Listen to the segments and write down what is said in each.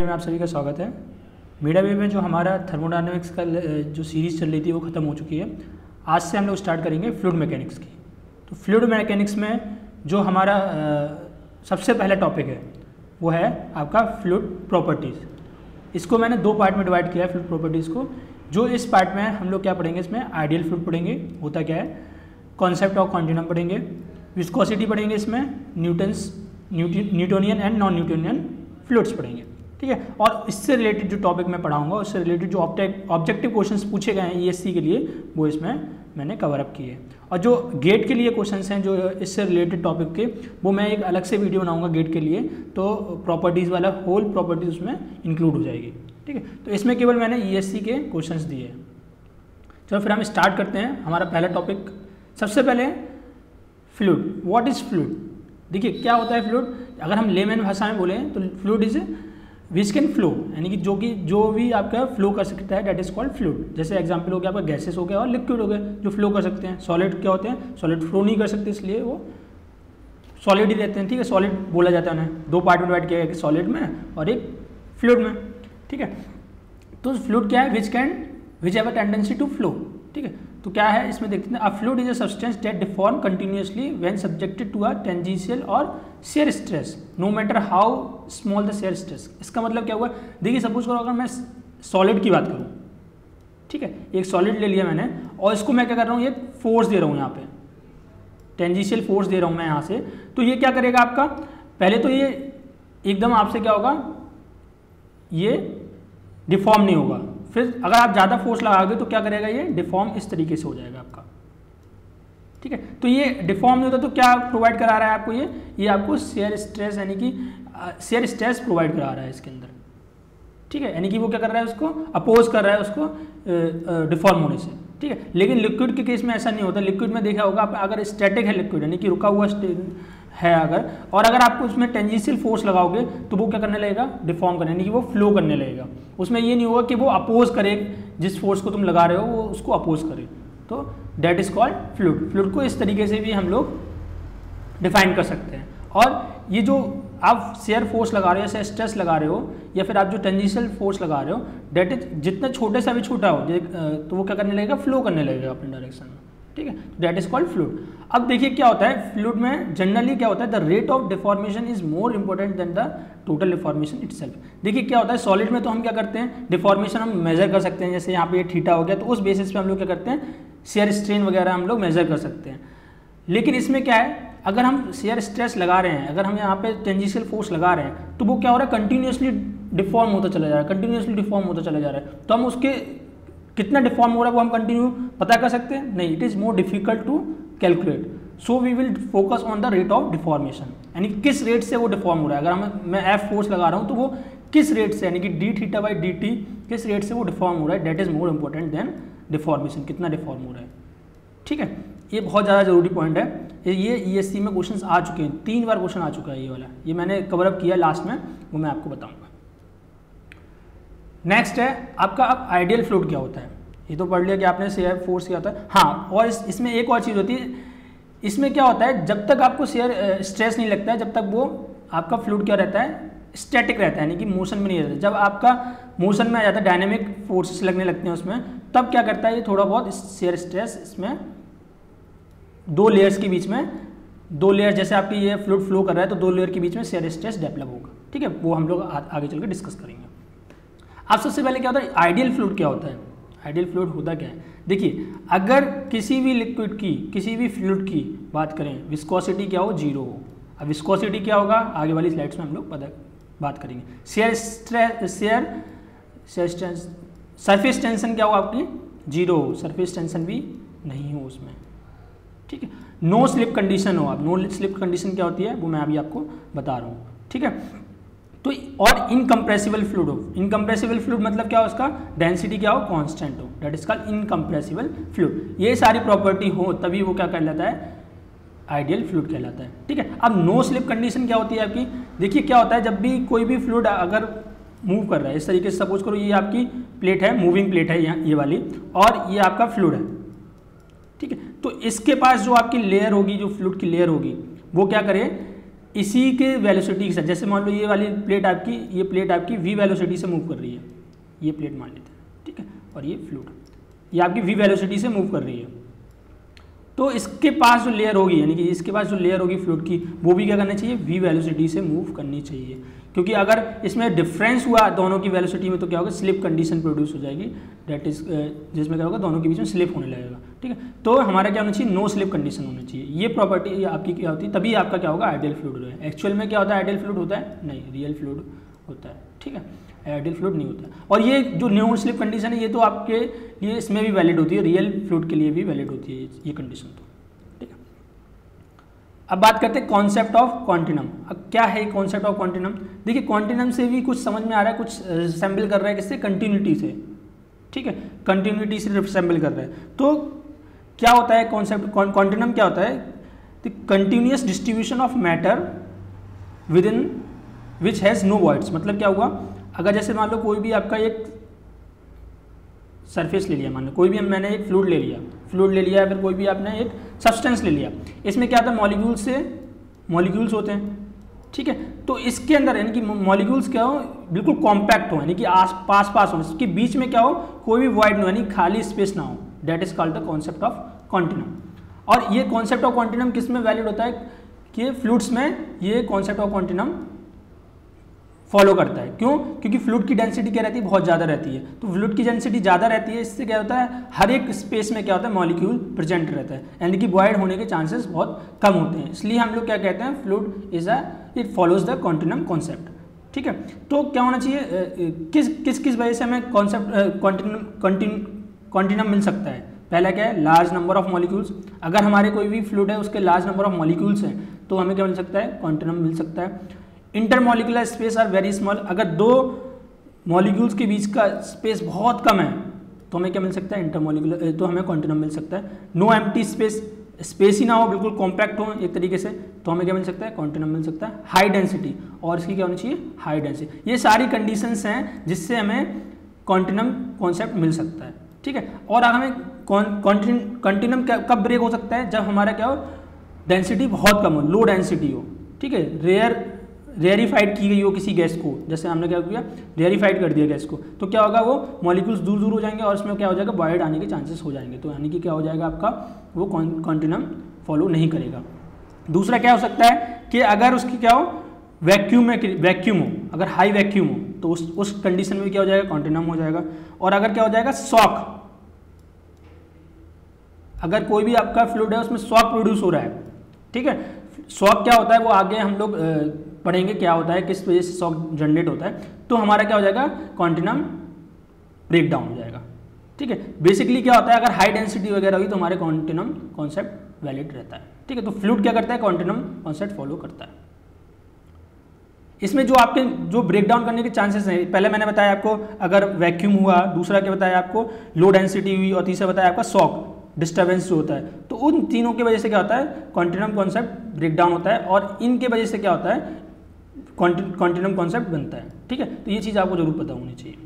में आप सभी का स्वागत है। मीडिया वेव में जो हमारा थर्मोडायनेमिक्स का जो सीरीज़ चल रही थी वो ख़त्म हो चुकी है। आज से हम लोग स्टार्ट करेंगे फ्लूइड मैकेनिक्स की। तो फ्लूइड मैकेनिक्स में जो हमारा सबसे पहला टॉपिक है वो है आपका फ्लूइड प्रॉपर्टीज़। इसको मैंने दो पार्ट में डिवाइड किया है फ्लूइड प्रॉपर्टीज़ को। जो इस पार्ट में हम लोग क्या पढ़ेंगे, इसमें आइडियल फ्लूइड पढ़ेंगे, होता क्या है, कॉन्सेप्ट ऑफ कॉन्टिन्यूम पढ़ेंगे, विस्कोसिटी पढ़ेंगे, इसमें Newtonian and non Newtonian fluids पढ़ेंगे, ठीक है। और इससे रिलेटेड जो टॉपिक मैं पढ़ाऊंगा, उससे रिलेटेड जो ऑब्जेक्टिव क्वेश्चंस पूछे गए हैं ईएससी के लिए, वो इसमें मैंने कवर अप किए। और जो गेट के लिए क्वेश्चंस हैं जो इससे रिलेटेड टॉपिक के, वो मैं एक अलग से वीडियो बनाऊंगा गेट के लिए, तो प्रॉपर्टीज़ वाला होल प्रॉपर्टीज उसमें इंक्लूड हो जाएगी, ठीक है। तो इसमें केवल मैंने ईएससी के क्वेश्चंस दिए हैं। चलो फिर हम स्टार्ट करते हैं। हमारा पहला टॉपिक, सबसे पहले फ्लूइड। What is fluid? देखिए क्या होता है फ्लूइड। अगर हम लेमैन भाषा में बोलें तो fluid is which can flow, यानी कि जो भी आपका फ्लो कर सकता है, डेट इज कॉल्ड फ्लूइड। जैसे एग्जांपल हो गया आपका गैसेस हो गया और लिक्विड हो गए जो फ्लो कर सकते हैं। सॉलिड क्या होते हैं, सॉलिड फ्लो नहीं कर सकते, इसलिए वो सॉलिड ही रहते हैं, ठीक है। सॉलिड बोला जाता है उन्हें। दो पार्ट में डिवाइड किया गया, एक सॉलिड में और एक फ्लूइड में, ठीक है। तो फ्लूइड क्या है, which have a tendency to flow, ठीक है। तो क्या है इसमें देखते हैं, a fluid is a substance that deform continuously when subjected to a tangential or shear stress, no matter how small the shear stress. इसका मतलब क्या हुआ, देखिए सपोज करो अगर मैं सॉलिड की बात करूं, ठीक है, एक सॉलिड ले लिया मैंने और इसको मैं क्या कर रहा हूं, ये फोर्स दे रहा हूं, यहाँ पे टेंजेंशियल फोर्स दे रहा हूं मैं यहाँ से। तो ये क्या करेगा आपका, पहले तो ये एकदम आपसे क्या होगा, ये डिफॉर्म नहीं होगा। फिर अगर आप ज़्यादा फोर्स लगाओगे तो क्या करेगा, ये डिफॉर्म इस तरीके से हो जाएगा आपका, ठीक है। तो ये डिफॉर्म नहीं होता तो क्या प्रोवाइड करा रहा है आपको, ये आपको शेयर स्ट्रेस, यानी कि शेयर स्ट्रेस प्रोवाइड करा रहा है इसके अंदर, ठीक है। यानी कि वो क्या कर रहा है, उसको अपोज कर रहा है उसको डिफॉर्म होने से, ठीक है। लेकिन लिक्विड के केस में ऐसा नहीं होता। लिक्विड में देखा होगा आप, अगर स्टैटिक है लिक्विड, यानी कि रुका हुआ है अगर, और अगर आपको उसमें टेंजेंशियल फोर्स लगाओगे तो वो क्या करने लगेगा, डिफॉर्म करने, यानी कि वो फ्लो करने लगेगा। उसमें ये नहीं होगा कि वो अपोज करे, जिस फोर्स को तुम लगा रहे हो वो उसको अपोज करे। तो that is called fluid. Fluid को इस तरीके से भी हम लोग डिफाइन कर सकते हैं। और ये जो आप शेयर फोर्स लगा रहे हो, शेयर स्ट्रेस लगा रहे हो, या फिर आप जो टेंजेंशियल फोर्स लगा रहे हो, दैट इज जितना छोटे सा भी छोटा हो तो वो क्या करने लगेगा, फ्लो करने लगेगा अपने डायरेक्शन में, ठीक है। That is called fluid. अब देखिए क्या होता है फ्लूइड में, जनरली क्या होता है, the rate of deformation is more important than the total deformation itself. देखिए क्या होता है, सॉलिड में तो हम क्या करते हैं, डिफॉर्मेशन हम मेजर कर सकते हैं। जैसे यहाँ पे ये थीटा हो गया, तो उस बेसिस पे हम लोग क्या करते हैं, शेयर स्ट्रेन वगैरह हम लोग मेजर कर सकते हैं। लेकिन इसमें क्या है, अगर हम शेयर स्ट्रेस लगा रहे हैं, अगर हम यहाँ पे टेंजेंशियल फोर्स लगा रहे हैं, तो वो क्या हो रहा है, कंटिन्यूसली डिफॉर्म होता चला जा रहा है, कंटिन्यूसली डिफॉर्म होता चला जा रहा है। तो हम उसके कितना डिफॉर्म हो रहा है वो हम कंटिन्यू पता कर सकते हैं नहीं, it is more difficult to calculate. So we will focus on the rate of deformation, यानी किस रेट से वो डिफॉर्म हो रहा है। अगर मैं एफ फोर्स लगा रहा हूँ तो वो किस रेट से, यानी कि D theta by D T, किस रेट से वो डिफॉर्म हो रहा है, that is more important than deformation, कितना डिफॉर्म हो रहा है, ठीक है। ये बहुत ज़्यादा जरूरी पॉइंट है। ये ईएससी में क्वेश्चन आ चुके हैं, 3 बार क्वेश्चन आ चुका है ये वाला, ये मैंने कवर अप किया लास्ट में, वो मैं आपको बताऊंगा। नेक्स्ट है आपका, अब आइडियल फ्लूइड क्या होता है, ये तो पढ़ लिया कि आपने शेयर फोर्स क्या होता है। हाँ, और इसमें एक और चीज़ होती है, इसमें क्या होता है, जब तक आपको शेयर स्ट्रेस नहीं लगता है, जब तक वो आपका फ्लूइड क्या रहता है, स्टैटिक रहता है, यानी कि मोशन में नहीं रहता। जब आपका मोशन में आ जाता है, डायनेमिक फोर्सेस लगने लगते हैं उसमें, तब क्या करता है, ये थोड़ा बहुत शेयर स्ट्रेस इसमें दो लेयर्स के बीच में, दो लेयर जैसे आपकी ये फ्लूइड फ्लो कर रहा है तो दो लेयर के बीच में शेयर स्ट्रेस डेवलप होगा, ठीक है। वो हम लोग आगे चल के डिस्कस करेंगे। अब सबसे पहले क्या होता है, आइडियल फ्लूइड क्या होता है। आइडियल फ्लूइड होता क्या है, देखिए अगर किसी भी लिक्विड की, किसी भी फ्लूइड की बात करें, विस्कोसिटी क्या हो, 0 हो। अब विस्कोसिटी क्या होगा, आगे वाली स्लाइड्स में हम लोग बात करेंगे। सरफेस टेंशन क्या हो आपकी, 0 हो, सरफेस टेंशन भी नहीं हो उसमें, ठीक है। नो स्लिप कंडीशन हो, आप नो स्लिप कंडीशन क्या होती है वो मैं अभी आपको बता रहा हूँ, ठीक है। तो और इनकम्प्रेसिबल फ्लूइड हो, इनकम्प्रेसिबल फ्लूइड मतलब क्या हो, उसका डेंसिटी क्या हो, कांस्टेंट हो, that is called incompressible fluid. ये सारी प्रॉपर्टी हो तभी वो क्या कहलाता है, आइडियल फ्लूइड कहलाता है, ठीक है। अब नो स्लिप कंडीशन क्या होती है आपकी, देखिए क्या होता है, जब भी कोई भी फ्लूइड अगर मूव कर रहा है, इस तरीके से सपोज करो ये आपकी प्लेट है, मूविंग प्लेट है ये वाली, और ये आपका फ्लूइड है, ठीक है। तो इसके पास जो आपकी लेयर होगी, जो फ्लूइड की लेयर होगी, वो क्या करे, इसी के वेलोसिटी के साथ, जैसे मान लो ये वाली प्लेट आपकी, ये प्लेट आपकी v वेलोसिटी से मूव कर रही है, ये प्लेट मान लेते हैं, ठीक है, और ये फ्लूइड ये आपकी v वेलोसिटी से मूव कर रही है, तो इसके पास जो लेयर होगी, यानी कि इसके पास जो लेयर होगी फ्लूइड की, वो भी क्या करनी चाहिए, v वेलोसिटी से मूव करनी चाहिए, क्योंकि अगर इसमें डिफरेंस हुआ दोनों की वेलोसिटी में तो क्या होगा, स्लिप कंडीशन प्रोड्यूस हो जाएगी, दैट इज जिसमें क्या होगा, दोनों के बीच में स्लिप होने लगेगा, ठीक है। तो हमारा क्या होना चाहिए, नो स्लिप कंडीशन होनी चाहिए। ये प्रॉपर्टी आपकी क्या होती है, तभी आपका क्या होगा, आइडियल फ्लूइड है। एक्चुअल में क्या होता है, आइडियल फ्लूइड होता है नहीं, रियल फ्लूइड होता है, ठीक है, आइडियल फ्लूइड नहीं होता है। और ये जो नो स्लिप कंडीशन है, ये तो आपके लिए इसमें भी वैलिड होती है, रियल फ्लूइड के लिए भी वैलिड होती है ये कंडीशन, तो ठीक है। अब बात करते हैं कॉन्सेप्ट ऑफ कॉन्टिनम। अब क्या है कॉन्सेप्ट ऑफ कॉन्टिनम, देखिए कॉन्टिनम से भी कुछ समझ में आ रहा है, कुछ रिसेंबल कर रहा है किससे, कंटिन्यूटी से, ठीक है, कंटिन्यूटी से रिसेंबल कर रहा है। तो क्या होता है कॉन्सेप्ट, कॉन्टिनम क्या होता है, the continuous distribution of matter within which has no voids. मतलब क्या हुआ, अगर जैसे मान लो कोई भी आपका एक सरफेस ले लिया, मान लो कोई भी मैंने एक फ्लूइड ले लिया, फिर कोई भी आपने एक सब्सटेंस ले लिया, इसमें क्या होता है, मॉलिक्यूल्स होते हैं, ठीक है। तो इसके अंदर यानी कि मॉलिक्यूल्स क्या हो, बिल्कुल कॉम्पैक्ट हो, यानी कि पास हो, इसके बीच में क्या हो, कोई भी वॉइड ना हो, यानी खाली स्पेस ना हो, that is called the concept of continuum. और ये कॉन्सेप्ट ऑफ कॉन्टिनम किस में वैलिड होता है, कि फ्लूइड्स में ये कॉन्सेप्ट ऑफ कॉन्टिनम फॉलो करता है। क्यों, क्योंकि फ्लूइड की डेंसिटी क्या रहती है, बहुत ज़्यादा रहती है। तो फ्लूइड की डेंसिटी ज़्यादा रहती है, इससे क्या होता है, हर एक स्पेस में क्या होता है, मॉलिक्यूल प्रेजेंट रहता है, यानी कि वॉइड होने के चांसेस बहुत कम होते हैं। इसलिए हम लोग क्या कहते हैं, fluid is it follows the continuum concept, ठीक है। तो क्या होना चाहिए, किस वजह से हमें कॉन्सेप्ट कॉन्टिनम मिल सकता है। पहला क्या है, लार्ज नंबर ऑफ मॉलिक्यूल्स। अगर हमारे कोई भी फ्लूइड है उसके लार्ज नंबर ऑफ मॉलिक्यूल्स हैं तो हमें क्या मिल सकता है, कॉन्टिनम मिल सकता है। Intermolecular space are very small. अगर दो मॉलिक्यूल्स के बीच का स्पेस बहुत कम है तो हमें क्या मिल सकता है, इंटरमॉलिक्यूलर, तो हमें कॉन्टिनम मिल सकता है। नो एम्प्टी स्पेस ही ना हो, बिल्कुल कॉम्पैक्ट हो एक तरीके से, तो हमें क्या मिल सकता है, कॉन्टिनम मिल सकता है। हाई डेंसिटी, और इसकी क्या होनी चाहिए, हाई डेंसिटी। ये सारी कंडीशंस हैं जिससे हमें कॉन्टिनम कॉन्सेप्ट मिल सकता है, ठीक है। और हमें कॉन्टिनम कब ब्रेक हो सकता है, जब हमारा क्या हो, डेंसिटी बहुत कम हो, लो डेंसिटी हो, ठीक है, रेयरिफाइड की गई हो किसी गैस को, जैसे हमने क्या किया, रेयरिफाइड कर दिया गैस को, तो क्या होगा, वो मॉलिक्यूल्स दूर दूर हो जाएंगे और उसमें क्या हो जाएगा, वॉइड आने के चांसेस हो जाएंगे। तो यानी कि क्या हो जाएगा आपका, वो कॉन्टिनम फॉलो नहीं करेगा। दूसरा क्या हो सकता है कि अगर उसकी क्या हो, वैक्यूम हो, अगर हाई वैक्यूम हो तो उस कंडीशन में क्या हो जाएगा, कॉन्टिनम हो जाएगा। और अगर क्या हो जाएगा, शॉक, अगर कोई भी आपका फ्लूइड है उसमें शॉक प्रोड्यूस हो रहा है, ठीक है। शॉक क्या होता है वो आगे हम लोग पढ़ेंगे क्या होता है, किस वजह से शॉक जनरेट होता है, तो हमारा क्या हो जाएगा, कॉन्टिनम ब्रेक डाउन हो जाएगा, ठीक है। बेसिकली क्या होता है, अगर हाई डेंसिटी वगैरह हुई तो हमारे कॉन्टिनम कॉन्सेप्ट वैलिड रहता है, ठीक है। तो फ्लूइड क्या करता है, कॉन्टिनम कॉन्सेप्ट फॉलो करता है। इसमें जो आपके जो ब्रेक डाउन करने के चांसेस हैं, पहले मैंने बताया आपको अगर वैक्यूम हुआ, दूसरा क्या बताया आपको, लो डेंसिटी हुई, और तीसरा बताया आपका शॉक डिस्टर्बेंस जो होता है। तो उन तीनों की वजह से क्या होता है, कॉन्टिनम कॉन्सेप्ट ब्रेक डाउन होता है, और इनके वजह से क्या होता है, कॉन्टिनम कॉन्सेप्ट बनता है, ठीक है। तो ये चीज़ आपको जरूर पता होनी चाहिए।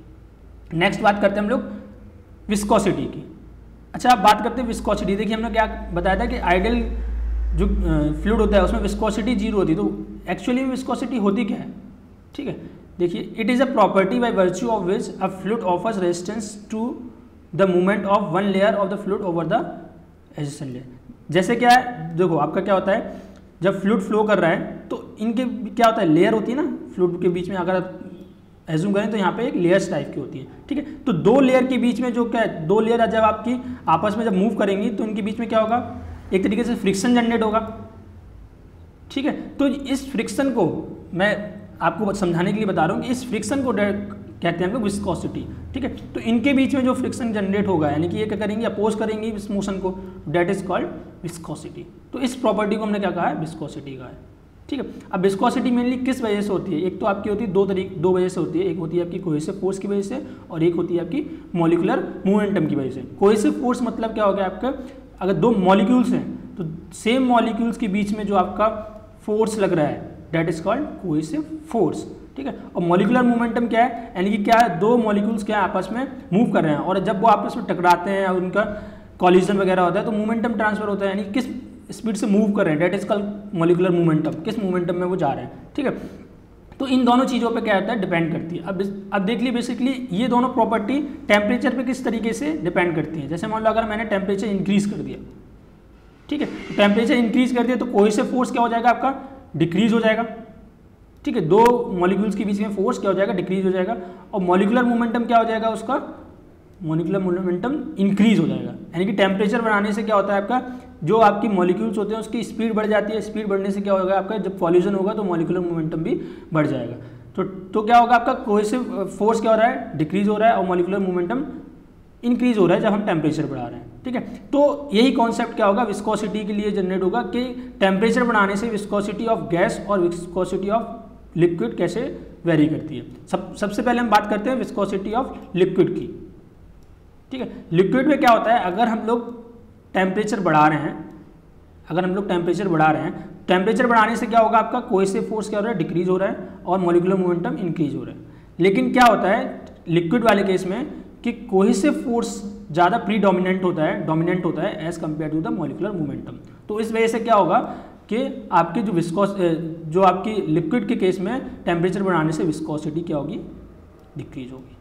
नेक्स्ट बात करते हैं हम लोग विस्कोसिटी की। अच्छा, आप बात करते हैं विस्कोसिटी। देखिए हमने क्या बताया था कि आइडियल जो फ्लूइड होता है उसमें विस्कोसिटी 0 होती है। तो एक्चुअली विस्कोसिटी होती क्या है, ठीक है। देखिए, it is a property by virtue of which a fluid offers resistance to the movement of one layer of the fluid over the adjacent layer. जैसे क्या है, देखो आपका क्या होता है, जब फ्लूइड फ्लो कर रहा है तो इनके क्या होता है, लेयर होती है ना फ्लूइड के बीच में, अगर आप एज्यूम करें तो यहाँ पे एक लेयर्स टाइप की होती है, ठीक है। तो दो लेयर के बीच में जो क्या है, दो लेयर जब आपकी आपस में जब मूव करेंगी तो इनके बीच में क्या होगा, एक तरीके से फ्रिक्शन जनरेट होगा, ठीक है। तो इस फ्रिक्शन को मैं आपको समझाने के लिए बता रहा हूँ कि इस फ्रिक्शन को कहते हैं हम लोग विस्कोसिटी, ठीक है। तो इनके बीच में जो फ्रिक्शन जनरेट होगा, यानी कि ये क्या करेंगे, अपोज करेंगे इस मोशन को, डेट इज कॉल्ड विस्कोसिटी। तो इस प्रॉपर्टी को हमने क्या कहा है, विस्कोसिटी कहा है, ठीक है। अब विस्कोसिटी मेनली किस वजह से होती है, एक तो आपकी होती है दो वजह से होती है। एक होती है आपकी कोहेसिव फोर्स की वजह से, और एक होती है आपकी मॉलिक्यूलर मोमेंटम की वजह से। कोहेसिव फोर्स मतलब क्या हो गया आपका, अगर दो मॉलिक्यूल्स हैं तो सेम मॉलिक्यूल्स के बीच में जो आपका फोर्स लग रहा है, that is called cohesive force, ठीक है। और मॉलिक्यूलर मोमेंटम क्या है, यानी कि क्या है, दो मॉलिक्यूल्स क्या है, आपस में मूव कर रहे हैं, और जब वो आपस में टकराते हैं और उनका कॉलिजन वगैरह होता है तो मोमेंटम ट्रांसफर होता है, यानी किस स्पीड से मूव कर रहे हैं, that is called molecular momentum, किस मोमेंटम में वो जा रहे हैं, ठीक है। तो इन दोनों चीज़ों पे क्या होता है, डिपेंड करती है। अब देख लीजिए बेसिकली ये दोनों प्रॉपर्टी टेम्परेचर पे किस तरीके से डिपेंड करती हैं। जैसे मान लो अगर मैंने टेम्परेचर इंक्रीज कर दिया, ठीक है, टेम्परेचर इंक्रीज कर दिया तो कोहेसिव फोर्स क्या हो जाएगा आपका, डिक्रीज हो जाएगा, ठीक है। दो मॉलिक्यूल्स के बीच में फोर्स क्या हो जाएगा, डिक्रीज हो जाएगा। और मॉलिकुलर मोमेंटम क्या हो जाएगा उसका, मॉलिकुलर मोमेंटम इंक्रीज हो जाएगा। यानी कि टेम्परेचर बढ़ाने से क्या होता है आपका, जो आपकी मॉलिक्यूल्स होते हैं उसकी स्पीड बढ़ जाती है, स्पीड बढ़ने से क्या होगा आपका, जब कॉलिजन होगा तो मॉलिकुलर मोमेंटम भी बढ़ जाएगा। तो क्या होगा आपका, कोहेसिव फोर्स क्या हो रहा है, डिक्रीज हो रहा है, और मॉलिकुलर मोमेंटम इंक्रीज हो रहा है जब हम टेम्परेचर बढ़ा रहे हैं, ठीक है। तो यही कॉन्सेप्ट क्या होगा, विस्कोसिटी के लिए जनरेट होगा कि टेम्परेचर बढ़ाने से विस्कोसिटी ऑफ गैस और विस्कोसिटी ऑफ लिक्विड कैसे वेरी करती है। सबसे पहले हम बात करते हैं विस्कोसिटी ऑफ लिक्विड की, ठीक है। लिक्विड में क्या होता है, अगर हम लोग टेम्परेचर बढ़ा रहे हैं, टेम्परेचर बढ़ाने से क्या होगा आपका, कोहेसिव फोर्स क्या हो रहा है, डिक्रीज हो रहा है, और मॉलिकुलर मोमेंटम इंक्रीज हो रहा है। लेकिन क्या होता है लिक्विड वाले केस में कि कोहेसिव फोर्स ज़्यादा डोमिनेंट होता है as compare to the molecular momentum. तो इस वजह से क्या होगा कि आपकी जो आपकी लिक्विड के केस में टेम्परेचर बढ़ाने से विस्कोसिटी क्या होगी, डिक्रीज होगी,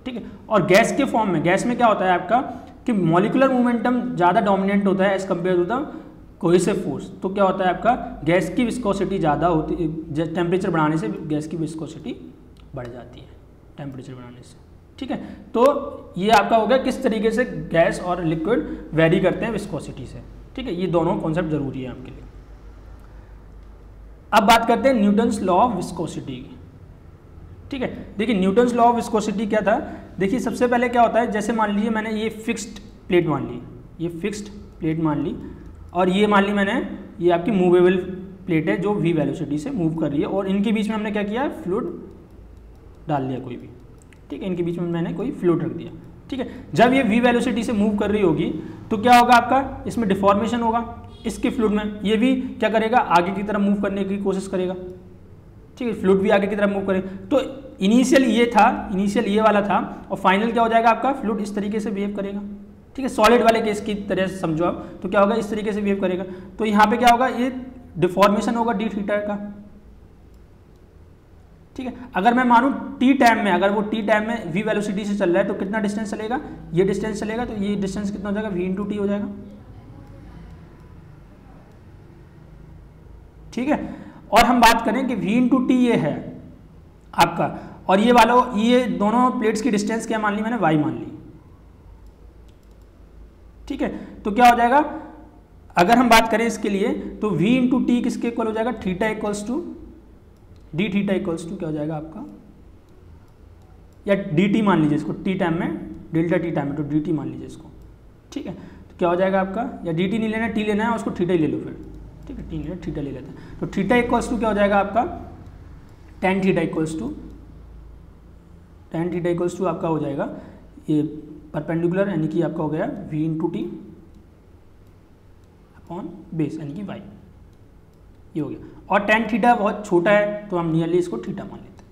ठीक है। और गैस के फॉर्म में, गैस में क्या होता है आपका कि मॉलिकुलर मोमेंटम ज़्यादा डोमिनेंट होता है as compare to the cohesive force. तो क्या होता है आपका, गैस की विस्कोसिटी ज़्यादा होती है, टेम्परेचर बढ़ाने से गैस की विस्कोसिटी बढ़ जाती है टेम्परेचर बढ़ाने से, ठीक है। तो ये आपका हो गया किस तरीके से गैस और लिक्विड वेरी करते हैं विस्कोसिटी से, ठीक है। ये दोनों कॉन्सेप्ट जरूरी है आपके लिए। अब बात करते हैं न्यूटन्स लॉ ऑफ विस्कोसिटी की, ठीक है। देखिए न्यूटन्स लॉ ऑफ विस्कोसिटी क्या था, देखिए सबसे पहले क्या होता है, जैसे मान लीजिए मैंने ये फिक्स्ड प्लेट मान ली, और ये मान ली मैंने, ये आपकी मूवेबल प्लेट है जो v वेलोसिटी से मूव कर रही है, और इनके बीच में हमने क्या किया, फ्लूइड डाल दिया कोई भी, ठीक है। इनके बीच में मैंने कोई फ्लूइड रख दिया, ठीक है। जब ये v वेलोसिटी से मूव कर रही होगी तो क्या होगा आपका, इसमें डिफॉर्मेशन होगा इसके फ्लूइड में, ये भी क्या करेगा, आगे की तरफ मूव करने की कोशिश करेगा, ठीक है। फ्लूइड भी आगे की तरफ मूव करेगा। तो इनिशियल ये वाला था, और फाइनल क्या हो जाएगा आपका, फ्लूइड इस तरीके से बिहेव करेगा, ठीक है। सॉलिड वाले केस की तरह से समझो आप, तो क्या होगा, इस तरीके से बिहेव करेगा। तो यहाँ पे क्या होगा, ये डिफॉर्मेशन होगा डी थीटा का, ठीक है। अगर मैं मानूं टी टाइम में, अगर वो टी टाइम में v वेलोसिटी से चल रहा है तो कितना डिस्टेंस चलेगा, ये डिस्टेंस चलेगा, तो ये डिस्टेंस कितना हो जाएगा, v इंटू टी हो जाएगा, ठीक है। और हम बात करें कि v इंटू टी ये है आपका, और ये दोनों प्लेट्स की डिस्टेंस क्या मान ली मैंने, y मान ली, ठीक है। तो क्या हो जाएगा, अगर हम बात करें इसके लिए तो v इंटू टी किसके इक्वल हो जाएगा, theta equals to D theta equals to क्या हो जाएगा आपका, या डी टी मान लीजिए इसको, टी टाइम में डेल्टा टी टाइम में, तो डी टी मान लीजिए इसको, ठीक है। तो क्या हो जाएगा आपका, या डी टी नहीं लेना, टी लेना है, उसको थीटा ही ले लो फिर, ठीक है, टी लेना, थीटा ले लेते हैं। तो थीटा इक्वल्स टू क्या हो जाएगा आपका, टेन थीटा इक्वल्स टू आपका हो जाएगा ये परपेंडिकुलर, यानी कि आपका हो गया v into T upon base, यानी कि y, ये हो गया। और टेन थीटा बहुत छोटा है तो हम नियरली इसको थीटा मान लेते हैं,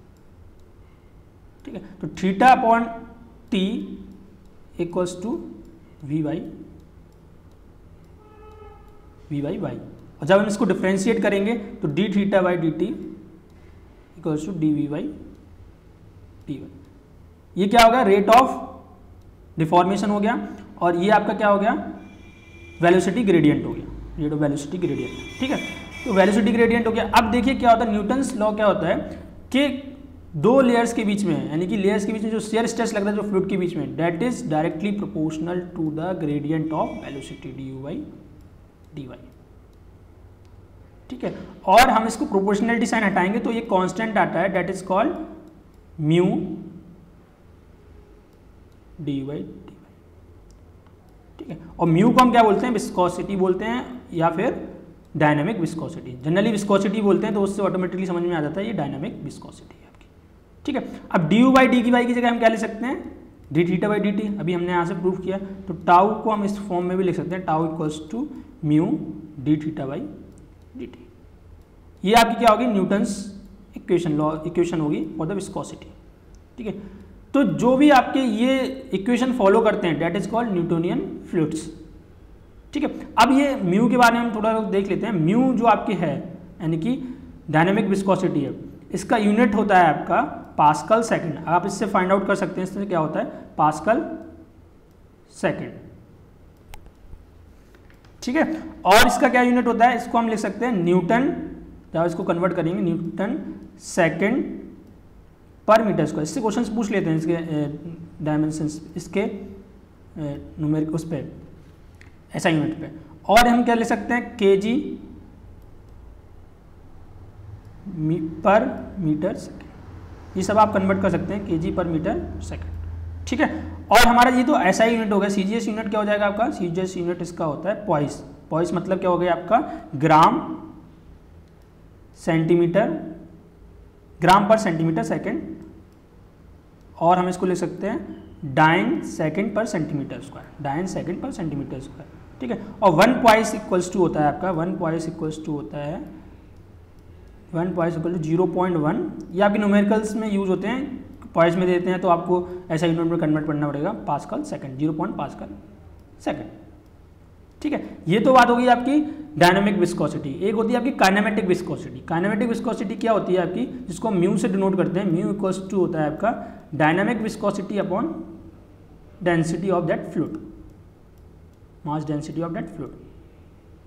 ठीक है। तो theta upon t equals to v y y, और जब हम इसको डिफ्रेंशिएट करेंगे तो d theta by D t equals to d v y d y. ये क्या हो गया, रेट ऑफ डिफॉर्मेशन हो गया, और ये आपका क्या हो गया, वेलोसिटी ग्रेडियंट हो गया, रेट ऑफ वेलोसिटी ग्रेडियंट, ठीक है। तो वेलोसिटी ग्रेडियंट हो गया। अब देखिए क्या होता है, न्यूटन्स लॉ क्या होता है कि दो लेयर्स के बीच में, यानी कि लेयर्स के बीच में जो शेयर स्ट्रेस लग रहा है जो फ्लूइड के बीच में, that is directly proportional to the gradient of velocity d u by d y, ठीक है। और हम इसको प्रोपोर्शनलिटी साइन हटाएंगे तो ये कांस्टेंट आता है, that is called mu d y d y, ठीक है। और म्यू को हम क्या बोलते हैं, विस्कोसिटी बोलते हैं, या फिर डायनामिक विस्कोसिटी। जनरली विस्कोसिटी बोलते हैं तो उससे ऑटोमेटिकली समझ में आ जाता है ये डायनामिक विस्कोसिटी है आपकी, ठीक है। अब डी यू बाई डी की वाई की जगह हम क्या ले सकते हैं, D theta by D T, अभी हमने यहाँ से प्रूव किया। तो टाउ को हम इस फॉर्म में भी लिख सकते हैं, tau equals to mu d theta by D t. ये आपकी क्या होगी, न्यूटन्स इक्वेशन होगी फॉर द विस्कोसिटी, ठीक है। तो जो भी आपके ये इक्वेशन फॉलो करते हैं that is called Newtonian fluids, ठीक है। अब ये म्यू के बारे में हम थोड़ा देख लेते हैं। म्यू जो आपकी है यानी कि डायनेमिक विस्कोसिटी है, इसका यूनिट होता है आपका पास्कल सेकंड। आप इससे फाइंड आउट कर सकते हैं इससे क्या होता है, पास्कल सेकंड, ठीक है। और इसका क्या यूनिट होता है, इसको हम लिख सकते हैं न्यूटन, जब इसको कन्वर्ट करेंगे न्यूटन सेकंड पर मीटर स्क्वायर। इससे क्वेश्चंस पूछ लेते हैं इसके डायमेंशंस, इसके न्यूमेरिक उस पे ऐसा यूनिट पे। और हम क्या ले सकते हैं, केजी पर मीटर सेकेंड, ये सब आप कन्वर्ट कर सकते हैं केजी पर मीटर सेकेंड, ठीक है। और हमारा ये तो ऐसा ही यूनिट हो गया। सीजीएस यूनिट क्या हो जाएगा आपका, सीजीएस यूनिट इसका होता है पॉइस। पॉइस मतलब क्या हो गया आपका, ग्राम सेंटीमीटर, ग्राम पर सेंटीमीटर सेकेंड। और हम इसको ले सकते हैं डाइन सेकेंड पर सेंटीमीटर स्क्वायर, डाइन सेकेंड पर सेंटीमीटर स्क्वायर, ठीक है। और 1 पॉइस इक्वल्स टू होता है आपका, 1 पॉइस इक्वल्स टू होता है 1 पॉइस इक्वल टू 0.1। ये आपके न्यूमेरिकल्स में यूज होते हैं, पॉइस में देते हैं तो आपको ऐसा यूनिट में कन्वर्ट करना पड़ेगा, पास्कल सेकंड, 0. पास्कल सेकंड, ठीक है। ये तो बात होगी आपकी डायनामिक विस्कोसिटी। एक होती है आपकी काइनेमेटिक विस्कोसिटी। काइनेमेटिक विस्कोसिटी क्या होती है आपकी, जिसको म्यू से डिनोट करते हैं। म्यू इक्वल्स टू होता है आपका dynamic viscosity upon density of that fluid, mass density of that fluid,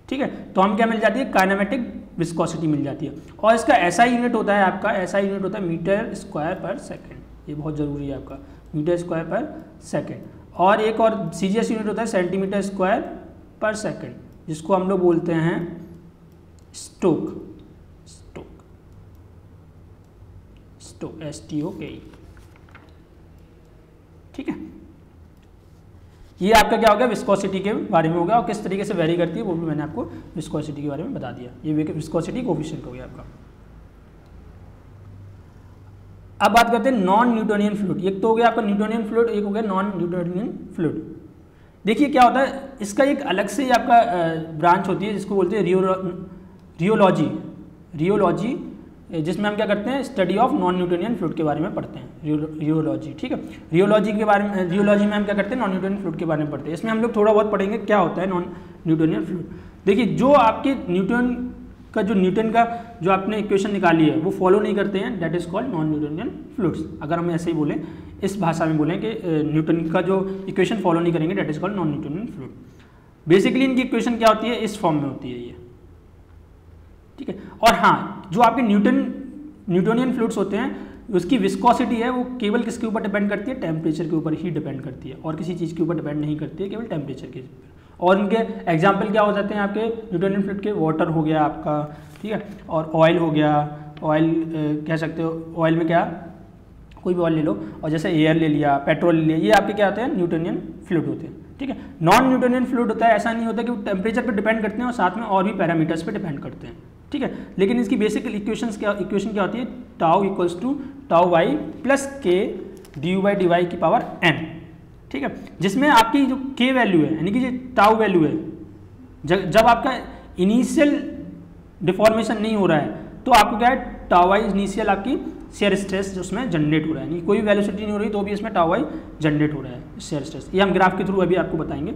ठीक है। तो हम क्या मिल जाती है, काइनेमेटिक विस्कोसिटी मिल जाती है। और इसका ऐसा यूनिट होता है आपका, ऐसा यूनिट होता है मीटर स्क्वायर पर सेकेंड। ये बहुत ज़रूरी है आपका, मीटर स्क्वायर पर सेकेंड। और एक और सीजीएस यूनिट होता है सेंटीमीटर स्क्वायर पर सेकेंड, जिसको हम लोग बोलते हैं स्टोक, स्टोक, स्टोक, STOK, ठीक है। ये आपका क्या हो गया, विस्कोसिटी के बारे में हो गया। और किस तरीके से वेरी करती है वो भी मैंने आपको विस्कोसिटी के बारे में बता दिया। ये विस्कोसिटी कोफिशिएंट हो गया आपका। अब बात करते हैं नॉन न्यूटोनियन फ्लूइड। एक तो हो गया आपका न्यूटोनियन फ्लूइड, एक हो गया नॉन न्यूटोनियन फ्लूइड। देखिए क्या होता है, इसका एक अलग से आपका ब्रांच होती है जिसको बोलते हैं रियोलॉजी, रियोलॉजी, जिसमें हम क्या करते हैं, study of non Newtonian fluid के बारे में पढ़ते हैं, रियोलॉजी, ठीक है। रियोलॉजी के बारे में, रियोलॉजी में हम क्या करते हैं, नॉन न्यूटोनियन फ्लूइड के बारे में पढ़ते हैं। इसमें हम लोग थोड़ा बहुत पढ़ेंगे क्या होता है नॉन न्यूटोनियन फ्लूइड। देखिए जो आपके न्यूटन का जो आपने इक्वेशन निकाली है वो फॉलो नहीं करते हैं, that is called non Newtonian fluids. अगर हम ऐसे ही बोलें, इस भाषा में बोलें कि न्यूटन का जो इक्वेशन फॉलो नहीं करेंगे, that is called non Newtonian fluid. Basically इनकी इक्वेशन क्या होती है, इस फॉर्म में होती है ये, ठीक है। और हाँ, जो आपके न्यूटोनियन फ्लूइड्स होते हैं, उसकी विस्कोसिटी है वो केवल किसके ऊपर डिपेंड करती है, टेम्परेचर के ऊपर ही डिपेंड करती है, और किसी चीज़ के ऊपर डिपेंड नहीं करती है, केवल टेम्परेचर के ऊपर। और इनके एग्जाम्पल क्या हो जाते हैं आपके न्यूटोनियन फ्लूइड के, वाटर हो गया आपका, ठीक है, और ऑयल हो गया। ऑयल कह सकते हो, ऑयल में क्या, कोई भी ऑयल ले लो, और जैसे एयर ले लिया, पेट्रोल ले लिया, ये आपके क्या होते हैं, न्यूटोनियन फ्लूइड होते हैं, ठीक है। नॉन न्यूटोनियन फ्लूइड होता है, ऐसा नहीं होता कि वो टेम्परेचर पर डिपेंड करते हैं और साथ में और भी पैरामीटर्स पर डिपेंड करते हैं, ठीक है। लेकिन इसकी बेसिक इक्वेशन क्या होती है, tau equals to tau y plus k dy/dy की पावर n, ठीक है। जिसमें आपकी जो k वैल्यू है, यानी कि जो टाउ वैल्यू है, जब आपका इनिशियल डिफॉर्मेशन नहीं हो रहा है तो आपको क्या है, टाउ वाई इनिशियल आपकी शेयर स्ट्रेस जो उसमें जनरेट हो रहा है, यानी कोई वेलोसिटी नहीं हो रही तो भी इसमें टाउ वाई जनरेट हो रहा है शेयर स्ट्रेस। ये हम ग्राफ के थ्रू अभी आपको बताएंगे।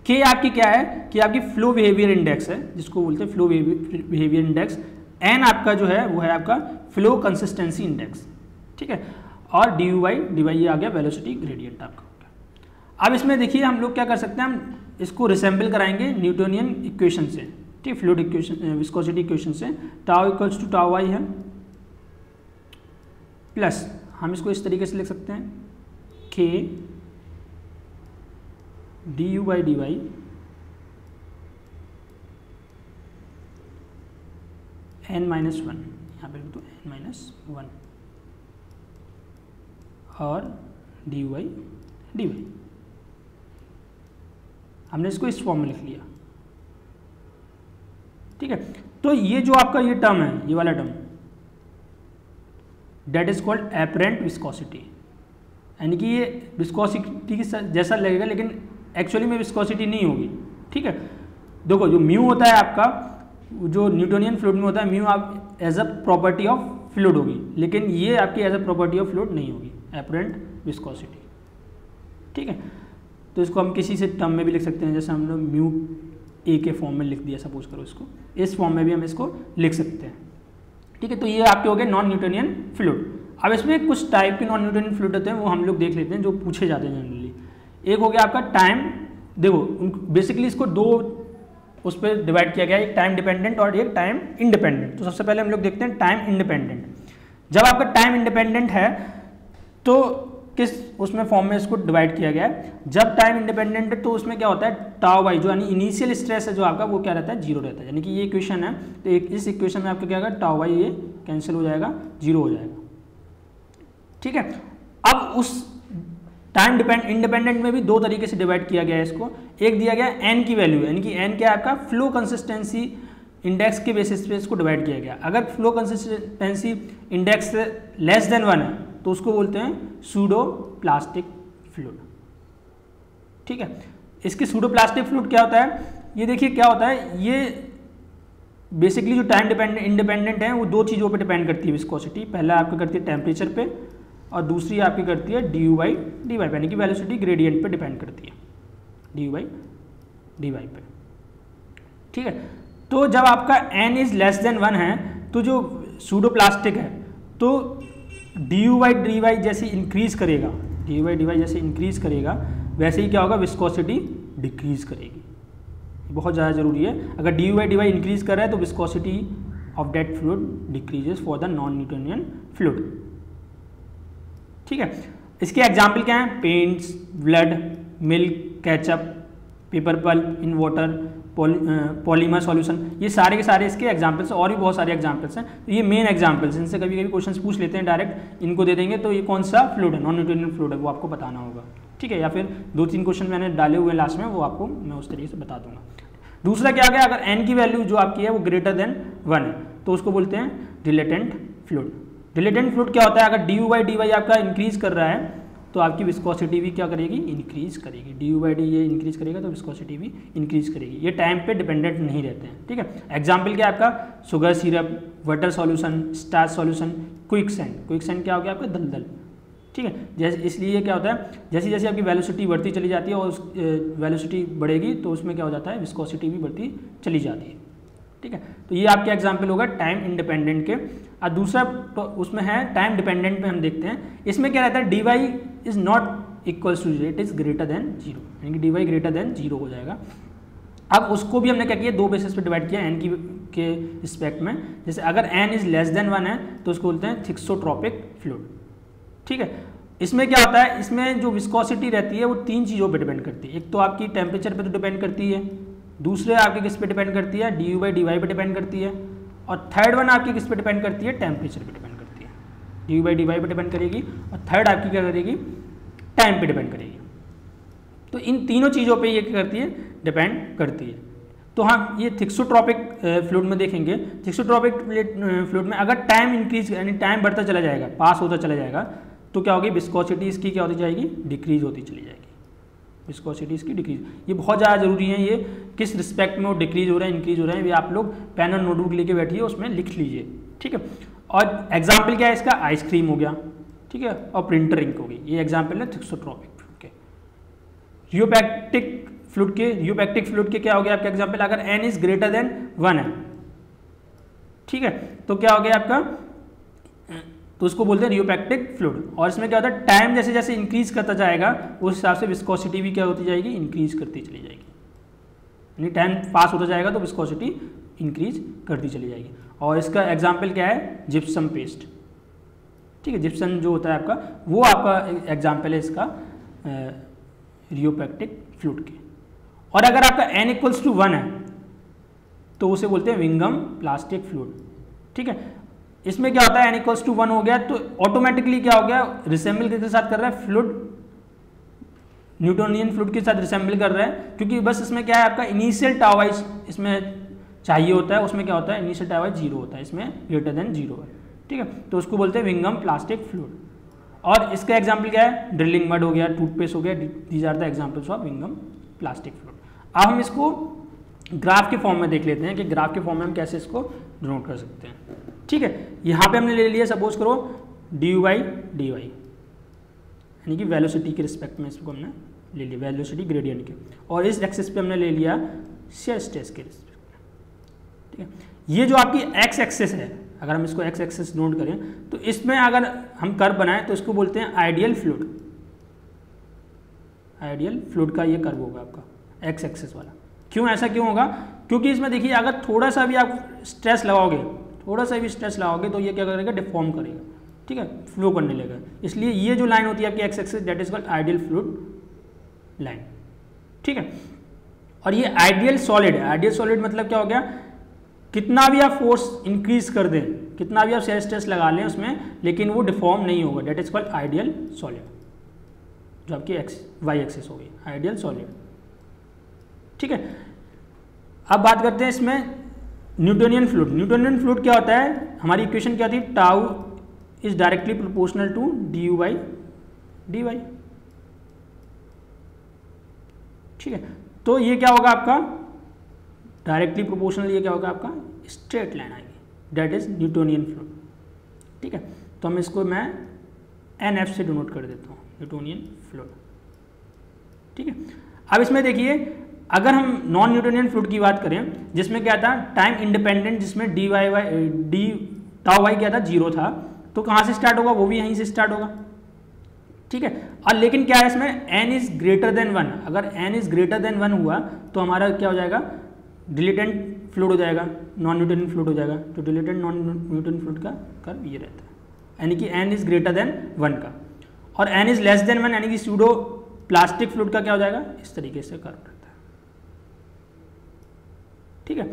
के आपकी क्या है, कि आपकी फ्लो बिहेवियर इंडेक्स है, जिसको बोलते हैं फ्लो बिहेवियर इंडेक्स। एन आपका जो है वो है आपका फ्लो कंसिस्टेंसी इंडेक्स, ठीक है। और dy/dy ये आ गया वेलोसिटी ग्रेडियंट आपका। अब इसमें देखिए हम लोग क्या कर सकते हैं, हम इसको रिसेंबल कराएंगे न्यूटोनियन इक्वेशन से, ठीक, फ्लूइड इक्वेशन, विस्कोसिटी इक्वेशन से। Tau equals to tau y है, प्लस हम इसको इस तरीके से लिख सकते हैं, k du/dy n-1, यहाँ पे लिख दो n-1, और dy/dy हमने इसको इस फॉर्म में लिख लिया, ठीक है। तो ये जो आपका ये टर्म है, ये वाला term, that is called apparent viscosity, यानी कि ये विस्कोसिटी जैसा लगेगा लेकिन एक्चुअली में विस्कोसिटी नहीं होगी, ठीक है। देखो जो म्यू होता है आपका, जो न्यूटोनियन फ्लूइड में होता है, म्यू आप as a property of fluid होगी, लेकिन ये आपकी as a property of fluid नहीं होगी, एपरेंट विस्कोसिटी, ठीक है। तो इसको हम किसी से टर्म में भी लिख सकते हैं, जैसे हम लोग म्यू ए के फॉर्म में लिख दिया, सपोज करो इसको, इस फॉर्म में भी हम इसको लिख सकते हैं। ठीक है, तो ये आपके हो गए नॉन न्यूटोनियन फ्लूइड। अब इसमें कुछ टाइप के नॉन न्यूटोनियन फ्लूइड होते हैं, वो हम लोग देख लेते हैं जो पूछे जाते हैं जनरली। एक हो गया आपका टाइम, देखो बेसिकली इसको दो उस पर डिवाइड किया गया है, एक टाइम डिपेंडेंट और एक टाइम इंडिपेंडेंट। तो सबसे पहले हम लोग देखते हैं टाइम इंडिपेंडेंट। जब आपका टाइम इंडिपेंडेंट है तो किस उसमें फॉर्म में इसको डिवाइड किया गया है। जब टाइम इंडिपेंडेंट है तो उसमें क्या होता है, टाउ वाई जो यानी इनिशियल स्ट्रेस है जो आपका, वो क्या रहता है, जीरो रहता है। यानी कि ये इक्वेशन है, तो इस इक्वेशन में आपका क्या होगा, टाउ वाई ये कैंसिल हो जाएगा, जीरो हो जाएगा। ठीक है, अब उस टाइम इंडिपेंडेंट में भी दो तरीके से डिवाइड किया गया है इसको। एक दिया गया एन की वैल्यू, यानी कि एन क्या है आपका, फ्लो कंसिस्टेंसी इंडेक्स के बेसिस पे इसको डिवाइड किया गया। अगर flow consistency index less than 1 है तो उसको बोलते हैं सूडो प्लास्टिक फ्लूइड। ठीक है, इसके सूडो प्लास्टिक फ्लूइड क्या होता है, ये देखिए क्या होता है, ये बेसिकली जो टाइम इंडिपेंडेंट है वो दो चीज़ों पे डिपेंड करती है विस्कोसिटी। पहला आपका करती है टेम्परेचर पे और दूसरी आपकी करती है d u by d y, यानी कि वेलोसिटी ग्रेडियंट पे डिपेंड करती है, d u by d y पे। ठीक है, तो जब आपका n इज लेस देन 1 है तो जो सूडो प्लास्टिक है तो d u by d y जैसे इंक्रीज करेगा, d u by d y जैसे इंक्रीज करेगा वैसे ही क्या होगा, विस्कोसिटी डिक्रीज करेगी। बहुत ज़्यादा जरूरी है, अगर d u by d y increase कर रहा है तो viscosity of that fluid decreases for the non Newtonian fluid. ठीक है, इसके एग्जाम्पल क्या हैं, paints, blood, milk, ketchup, paper pulp in water, polymer solution, ये सारे के सारे इसके एग्जाम्पल्स। और भी बहुत सारे एग्जाम्पल्स हैं, तो ये मेन एग्जाम्पल्स, इनसे कभी कभी क्वेश्चन पूछ लेते हैं डायरेक्ट, इनको दे देंगे तो ये कौन सा फ्लूइड है, नॉन न्यूटोनियन फ्लूइड है, वो आपको बताना होगा। ठीक है, या फिर 2-3 क्वेश्चन मैंने डाले हुए हैं लास्ट में, वो आपको मैं उस तरीके से बता दूंगा। दूसरा क्या गया, अगर n की वैल्यू जो आपकी है वो ग्रेटर देन 1 है तो उसको बोलते हैं डिलेटेंट फ्लूइड। डिलेटेंट फ्लूइड क्या होता है, अगर d u by d y आपका इंक्रीज कर रहा है तो आपकी विस्कोसिटी भी क्या करेगी, इंक्रीज करेगी। डी यू बाई डी ये इंक्रीज करेगा तो विस्कोसिटी भी इंक्रीज करेगी। ये टाइम पे डिपेंडेंट नहीं रहते हैं। ठीक है, एग्जाम्पल क्या है आपका, sugar syrup, water solution, starch solution, quick sand. Quick sand क्या हो गया आपका, दलदल। ठीक है, जैसे इसलिए क्या होता है, जैसे जैसे आपकी वेलोसिटी बढ़ती चली जाती है और उस वेलोसिटी बढ़ेगी तो उसमें क्या हो जाता है, विस्कोसिटी भी बढ़ती चली जाती है। ठीक है, तो ये आपके एग्जाम्पल होगा टाइम इंडिपेंडेंट के। और दूसरा तो उसमें है टाइम डिपेंडेंट में हम देखते हैं, इसमें क्या रहता है, d y is not equals to 0, it is greater than 0, यानी कि डी वाई ग्रेटर देन 0 हो जाएगा। अब उसको भी हमने क्या किया, दो बेसिस पे डिवाइड किया एन के रिस्पेक्ट में। जैसे अगर एन इज लेस देन 1 है तो उसको बोलते हैं थिक्सोट्रोपिक फ्लूइड। ठीक है, इसमें क्या होता है, इसमें जो विस्कोसिटी रहती है वो 3 चीज़ों पे डिपेंड करती है। एक तो आपकी टेम्परेचर पे तो डिपेंड करती है, दूसरे आपके किस पे डिपेंड करती है, d u by d y पे डिपेंड करती है, और थर्ड वन आपकी किस पे डिपेंड करती है, टेम्परेचर पे डिपेंड करती है। D u by d y पे डिपेंड करेगी और थर्ड आपकी क्या करेगी, टाइम पे डिपेंड करेगी। तो इन तीनों चीज़ों पे ये क्या करती है, डिपेंड करती है। तो हम ये थिक्सोट्रोपिक फ्लूइड में देखेंगे, थिक्सोट्रोपिक फ्लूइड में अगर टाइम इंक्रीज यानी टाइम बढ़ता चला जाएगा, पास होता चला जाएगा, तो क्या होगी, विस्कोसिटी इसकी क्या होती जाएगी, डिक्रीज होती चली जाएगी। विस्कोसिटी इसकी डिक्रीज, ये बहुत ज़्यादा जरूरी है, ये किस रिस्पेक्ट में वो डिक्रीज हो रहा है, इंक्रीज हो रहा है, ये आप लोग पेन और नोटबुक लेके बैठिए, उसमें लिख लीजिए। ठीक है, और एग्जाम्पल क्या है इसका, आइसक्रीम हो गया, ठीक है, और प्रिंटर इंक हो गई, ये एग्जाम्पल है थिक्सोट्रोपिक फ्लूइड के। रियोपैक्टिक फ्लूइड के क्या हो गया आपका एग्जाम्पल, अगर n इज ग्रेटर देन 1 है, ठीक है, तो क्या हो गया आपका, तो उसको बोलते हैं रियोपैक्टिक फ्लूइड। और इसमें क्या होता है, टाइम जैसे जैसे इंक्रीज करता जाएगा उस हिसाब से विस्कोसिटी भी क्या होती जाएगी, इंक्रीज करती चली जाएगी। यानी टाइम पास होता जाएगा तो विस्कोसिटी इंक्रीज करती चली जाएगी। और इसका एग्जाम्पल क्या है, जिप्सम पेस्ट। ठीक है, जिप्सम जो होता है आपका, वो आपका एग्जाम्पल है इसका रियोपैक्टिक फ्लूइड के। और अगर आपका n इक्वल्स टू 1 है तो उसे बोलते हैं विंगम प्लास्टिक फ्लूइड। ठीक है, इसमें क्या होता है, n इक्वल्स टू 1 हो गया तो ऑटोमेटिकली क्या हो गया, रिसेंबल किसके साथ कर रहा है, फ्लूइड न्यूटोनियन फ्लूइड के साथ रिसेंबल कर रहा है, क्योंकि बस इसमें क्या है आपका इनिशियल टावाइज इसमें चाहिए होता है, उसमें क्या होता है, इनिशियल टावाइज 0 होता है, इसमें ग्रेटर देन 0 है। ठीक है, तो उसको बोलते हैं विंगम प्लास्टिक फ्लूइड। और इसका एग्जाम्पल क्या है, ड्रिलिंग मड हो गया, टूथपेस्ट हो गया, these are the examples of विंगम प्लास्टिक फ्लूइड। अब हम इसको ग्राफ के फॉर्म में देख लेते हैं कि ग्राफ के फॉर्म में हम कैसे इसको डिनोट कर सकते हैं। ठीक है, यहाँ पे हमने ले लिया, सपोज करो d u by d y, यानी कि वेलोसिटी के रिस्पेक्ट में इसको हमने ले लिया वेलोसिटी ग्रेडियंट के, और इस एक्सिस पे हमने ले लिया शेयर स्ट्रेस के रिस्पेक्ट में। ठीक है, ये जो आपकी एक्स एक्सिस है, अगर हम इसको एक्स एक्सिस नोट करें तो इसमें अगर हम कर्व बनाएं तो इसको बोलते हैं आइडियल फ्लूइड। आइडियल फ्लूइड का ये कर्व होगा आपका एक्स एक्सिस वाला। क्यों ऐसा क्यों होगा? क्योंकि इसमें देखिए अगर थोड़ा सा भी आप स्ट्रेस लगाओगे, थोड़ा सा भी स्ट्रेस लगाओगे तो ये क्या करेगा, डिफॉर्म करेगा, ठीक है, फ्लो करने लगेगा। इसलिए ये जो लाइन होती है आपकी x axis, that is called ideal fluid line. ठीक है, और ये आइडियल सॉलिड है। आइडियल सॉलिड मतलब क्या हो गया, कितना भी आप फोर्स इंक्रीज कर दें, कितना भी आप शेयर स्ट्रेस लगा लें उसमें, लेकिन वो डिफॉर्म नहीं होगा, that is called ideal solid, जो आपकी एक्स वाई एक्सिस होगी, आइडियल सॉलिड। ठीक है, अब बात करते हैं इसमें न्यूटोनियन फ्लूइड। न्यूटोनियन फ्लूइड क्या होता है, हमारी इक्वेशन क्या थी, tau is directly proportional to d u by d y. ठीक है, तो ये क्या होगा आपका डायरेक्टली प्रोपोर्शनल, ये क्या होगा आपका स्ट्रेट लाइन आएगी, दैट इज न्यूटोनियन फ्लूइड। ठीक है, तो हम इसको मैं एन एफ से डिनोट कर देता हूँ, न्यूटोनियन फ्लूइड। ठीक है, अब इसमें देखिए अगर हम नॉन न्यूटोनियन फ्लूइड की बात करें, जिसमें क्या था टाइम इंडिपेंडेंट, जिसमें d y y d tau y क्या था, जीरो था, तो कहाँ से स्टार्ट होगा, वो भी यहीं से स्टार्ट होगा। ठीक है, और लेकिन क्या है इसमें n इज ग्रेटर देन 1, अगर n इज ग्रेटर देन 1 हुआ तो हमारा क्या हो जाएगा, डिलेटेंट फ्लूइड हो जाएगा, नॉन न्यूटोनियन फ्लूइड हो जाएगा। तो डिलेटेंट नॉन न्यूटोनियन फ्लूइड का कर्व ये रहता है, यानी कि n इज ग्रेटर देन 1 का, और n इज लेस देन 1 यानी कि सूडो प्लास्टिक फ्लूइड का क्या हो जाएगा, इस तरीके से कर्व रहता है। ठीक है,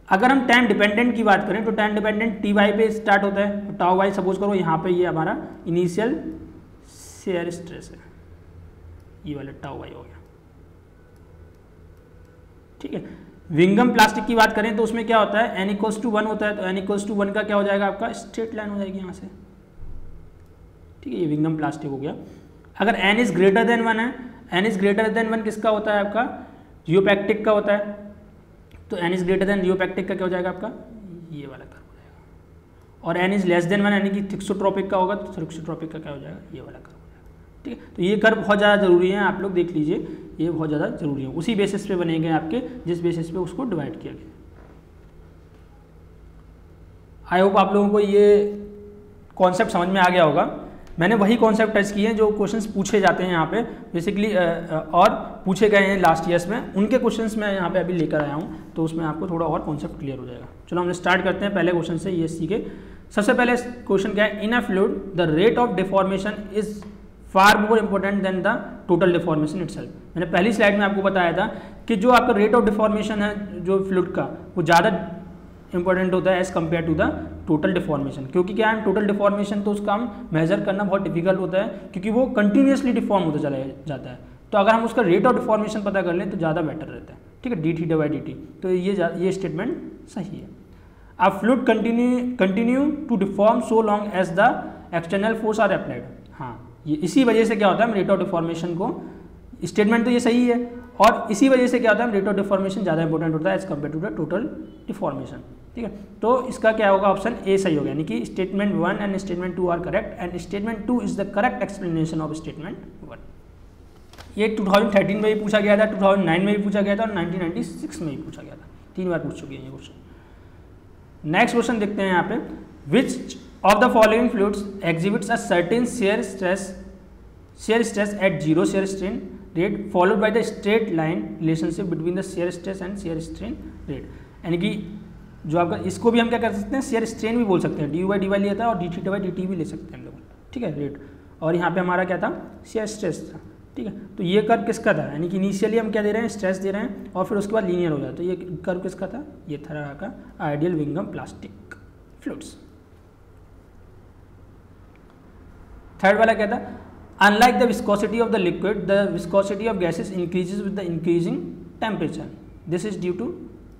अगर हम टाइम डिपेंडेंट की बात करें तो टाइम डिपेंडेंट टी वाई पे स्टार्ट होता है, तो टाउ वाई सपोज करो यहाँ पे ये हमारा इनिशियल शेयर स्ट्रेस है, ये वाला टाउ वाई हो गया। ठीक है, विंगम प्लास्टिक की बात करें तो उसमें क्या होता है, n इक्वल्स टू 1 होता है, तो n इक्वल्स टू 1 का क्या हो जाएगा आपका स्ट्रेट लाइन हो जाएगी यहाँ से। ठीक है, ये विंगम प्लास्टिक हो गया। अगर n इज ग्रेटर देन 1 है, n इज ग्रेटर देन 1 किसका होता है आपका, रियोपैक्टिक का होता है, तो n is greater then rheopectic का क्या हो जाएगा आपका ये वाला कर्व हो जाएगा। और n इज लेस देन 1 यानी कि थिक्सोट्रोपिक का होगा, तो थिक्सोट्रोपिक का क्या हो जाएगा, ये वाला कर्व हो जाएगा। ठीक है, तो ये कर्व बहुत ज़्यादा जरूरी है, आप लोग देख लीजिए, ये बहुत ज़्यादा जरूरी है, उसी बेसिस पे बनेंगे आपके, जिस बेसिस पे उसको डिवाइड किया गया। आई होप आप लोगों को ये कॉन्सेप्ट समझ में आ गया होगा। मैंने वही कॉन्सेप्ट टच किए हैं जो क्वेश्चंस पूछे जाते हैं यहाँ पे बेसिकली, और पूछे गए हैं लास्ट ईयर्स में, उनके क्वेश्चंस मैं यहाँ पे अभी लेकर आया हूँ, तो उसमें आपको थोड़ा और कॉन्सेप्ट क्लियर हो जाएगा। चलो हम स्टार्ट करते हैं पहले क्वेश्चन से, ईएससी के। सबसे पहले क्वेश्चन क्या है, in a fluid the rate of deformation is far more important than the total deformation itself. मैंने पहली स्लाइड में आपको बताया था कि जो आपका रेट ऑफ डिफॉर्मेशन है जो फ्लूइड का, वो ज़्यादा इंपॉर्टेंट होता है as compare to the total deformation. क्योंकि क्या है, टोटल डिफॉर्मेशन तो उसका हम मेजर करना बहुत डिफिकल्ट होता है, क्योंकि वो कंटिन्यूसली डिफॉर्म होता चला जाता है। तो अगर हम उसका रेट ऑफ डिफॉर्मेशन पता कर लें तो ज़्यादा बेटर रहता है। ठीक है, d t by D t, तो ये स्टेटमेंट सही है। अब fluid continue to deform so long as the external force are applied. हाँ, ये इसी वजह से क्या होता है, हम रेट ऑफ डिफॉर्मेशन को, स्टेटमेंट तो ये सही है, और इसी वजह से क्या होता है, रेट ऑफ डिफॉर्मेशन ज़्यादा इंपॉर्टेंट होता है as compare to the total deformation. ठीक है, तो इसका क्या होगा, ऑप्शन ए सही होगा, यानी कि statement 1 and statement 2 are correct and statement 2 is the correct explanation of statement 1। ये 2013 में भी पूछा गया था, 2009 में भी पूछा गया था, और 1996 में भी पूछा गया था, 3 बार पूछ चुके हैं ये क्वेश्चन। नेक्स्ट क्वेश्चन देखते हैं यहाँ पे, which of the following fluids exhibits a certain share stress eight zero shear strain rate followed by the straight line relationship between the shear stress and shear strain rate. यानी कि जो आपका, इसको भी हम क्या कर सकते हैं, शेयर स्ट्रेन भी बोल सकते हैं, d u by d y लिया था, और d theta by D t भी ले सकते हैं हम लोग। ठीक है, रेट, और यहाँ पे हमारा क्या था, शेयर स्ट्रेस था। ठीक है, तो ये कर्व किसका था, यानी कि इनिशियली हम क्या दे रहे हैं, स्ट्रेस दे रहे हैं, और फिर उसके बाद लीनियर हो जाता है। तो ये कर्व किसका था, ये था का आइडियल विंगम प्लास्टिक फ्लूइड्स। थर्ड वाला क्या था, unlike the viscosity of the liquid the viscosity of gases increases with the increasing temperature. This is due to,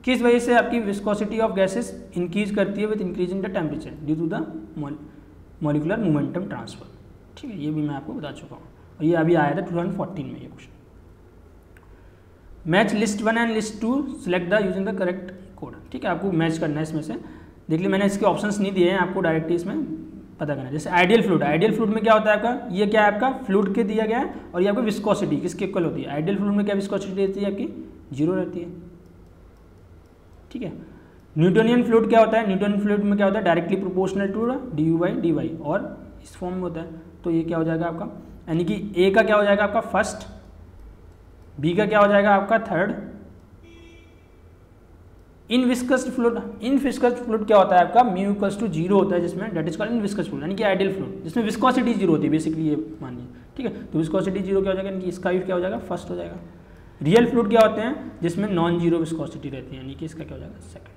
किस वजह से आपकी विस्कोसिटी ऑफ गैसेस इंक्रीज करती है with increasing the temperature, due to the molecular momentum transfer. ठीक है, ये भी मैं आपको बता चुका हूँ, और ये अभी आया था 2014 में ये question. Match list 1 and list 2, select the using the correct code. ठीक है, आपको मैच करना है इसमें से। देख लीजिए, मैंने इसके ऑप्शंस नहीं दिए हैं आपको डायरेक्टली इसमें, पता करना है। जैसे आइडियल फ्लूइड में क्या होता है आपका, ये क्या है आपका फ्लूइड के दिया गया है और ये आपको विस्कोसिटी किसके इक्वल होती है, आइडियल फ्लूइड में क्या विस्कोसिटी रहती है आपकी 0 रहती है, ठीक है। न्यूटोनियन फ्लूइड क्या होता है, न्यूटोनियन फ्लूइड में क्या होता है डायरेक्टली प्रोपोर्शनल टू du/dy और इस फॉर्म में होता है। तो ये क्या हो जाएगा आपका, यानी कि ए का क्या हो जाएगा आपका फर्स्ट, बी का क्या हो जाएगा आपका थर्ड। इनविस्कस फ्लूइड क्या होता है आपका म्यू इक्वल्स टू 0 होता है, जिसमें दैट इज कॉल्ड इनविस्कस फ्लूइड, यानी कि आइडियल फ्लूइड जिसमें विस्कोसिटी 0 होती है बेसिकली, ये मानिए, ठीक है। तो विस्कोसिटी 0 क्या हो जाएगा, यानी कि इसका भी क्या हो जाएगा फर्स्ट हो जाएगा। रियल फ्लूइड क्या होते हैं, जिसमें नॉन जीरो विस्कोसिटी रहती है, यानी कि इसका क्या हो जाएगा सेकंड।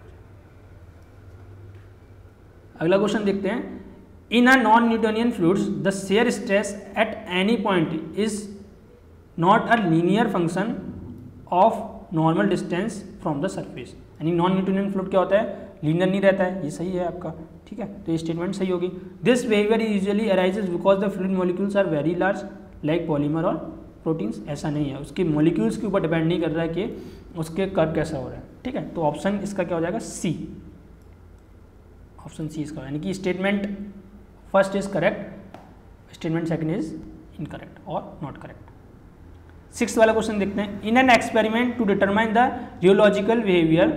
अगला क्वेश्चन देखते हैं, in a non Newtonian fluids the shear stress at any point is not a linear function of normal distance from the surface, यानी नॉन न्यूटोनियन फ्लूइड क्या होता है लीनियर नहीं रहता है, ये सही है आपका, ठीक है। तो ये स्टेटमेंट सही होगी। This behaviour usually arises because the fluid molecules are very large like polymer और प्रोटीन्स। ऐसा नहीं है, उसके मॉलिक्यूल्स के ऊपर डिपेंड नहीं कर रहा है कि उसके कर्व कैसा हो रहा है, ठीक है। तो ऑप्शन इसका क्या हो जाएगा सी, ऑप्शन सी इसका, यानी कि statement first is correct, statement second is incorrect और नॉट करेक्ट। 6th वाला क्वेश्चन देखते हैं, in an experiment to determine the rheological behaviour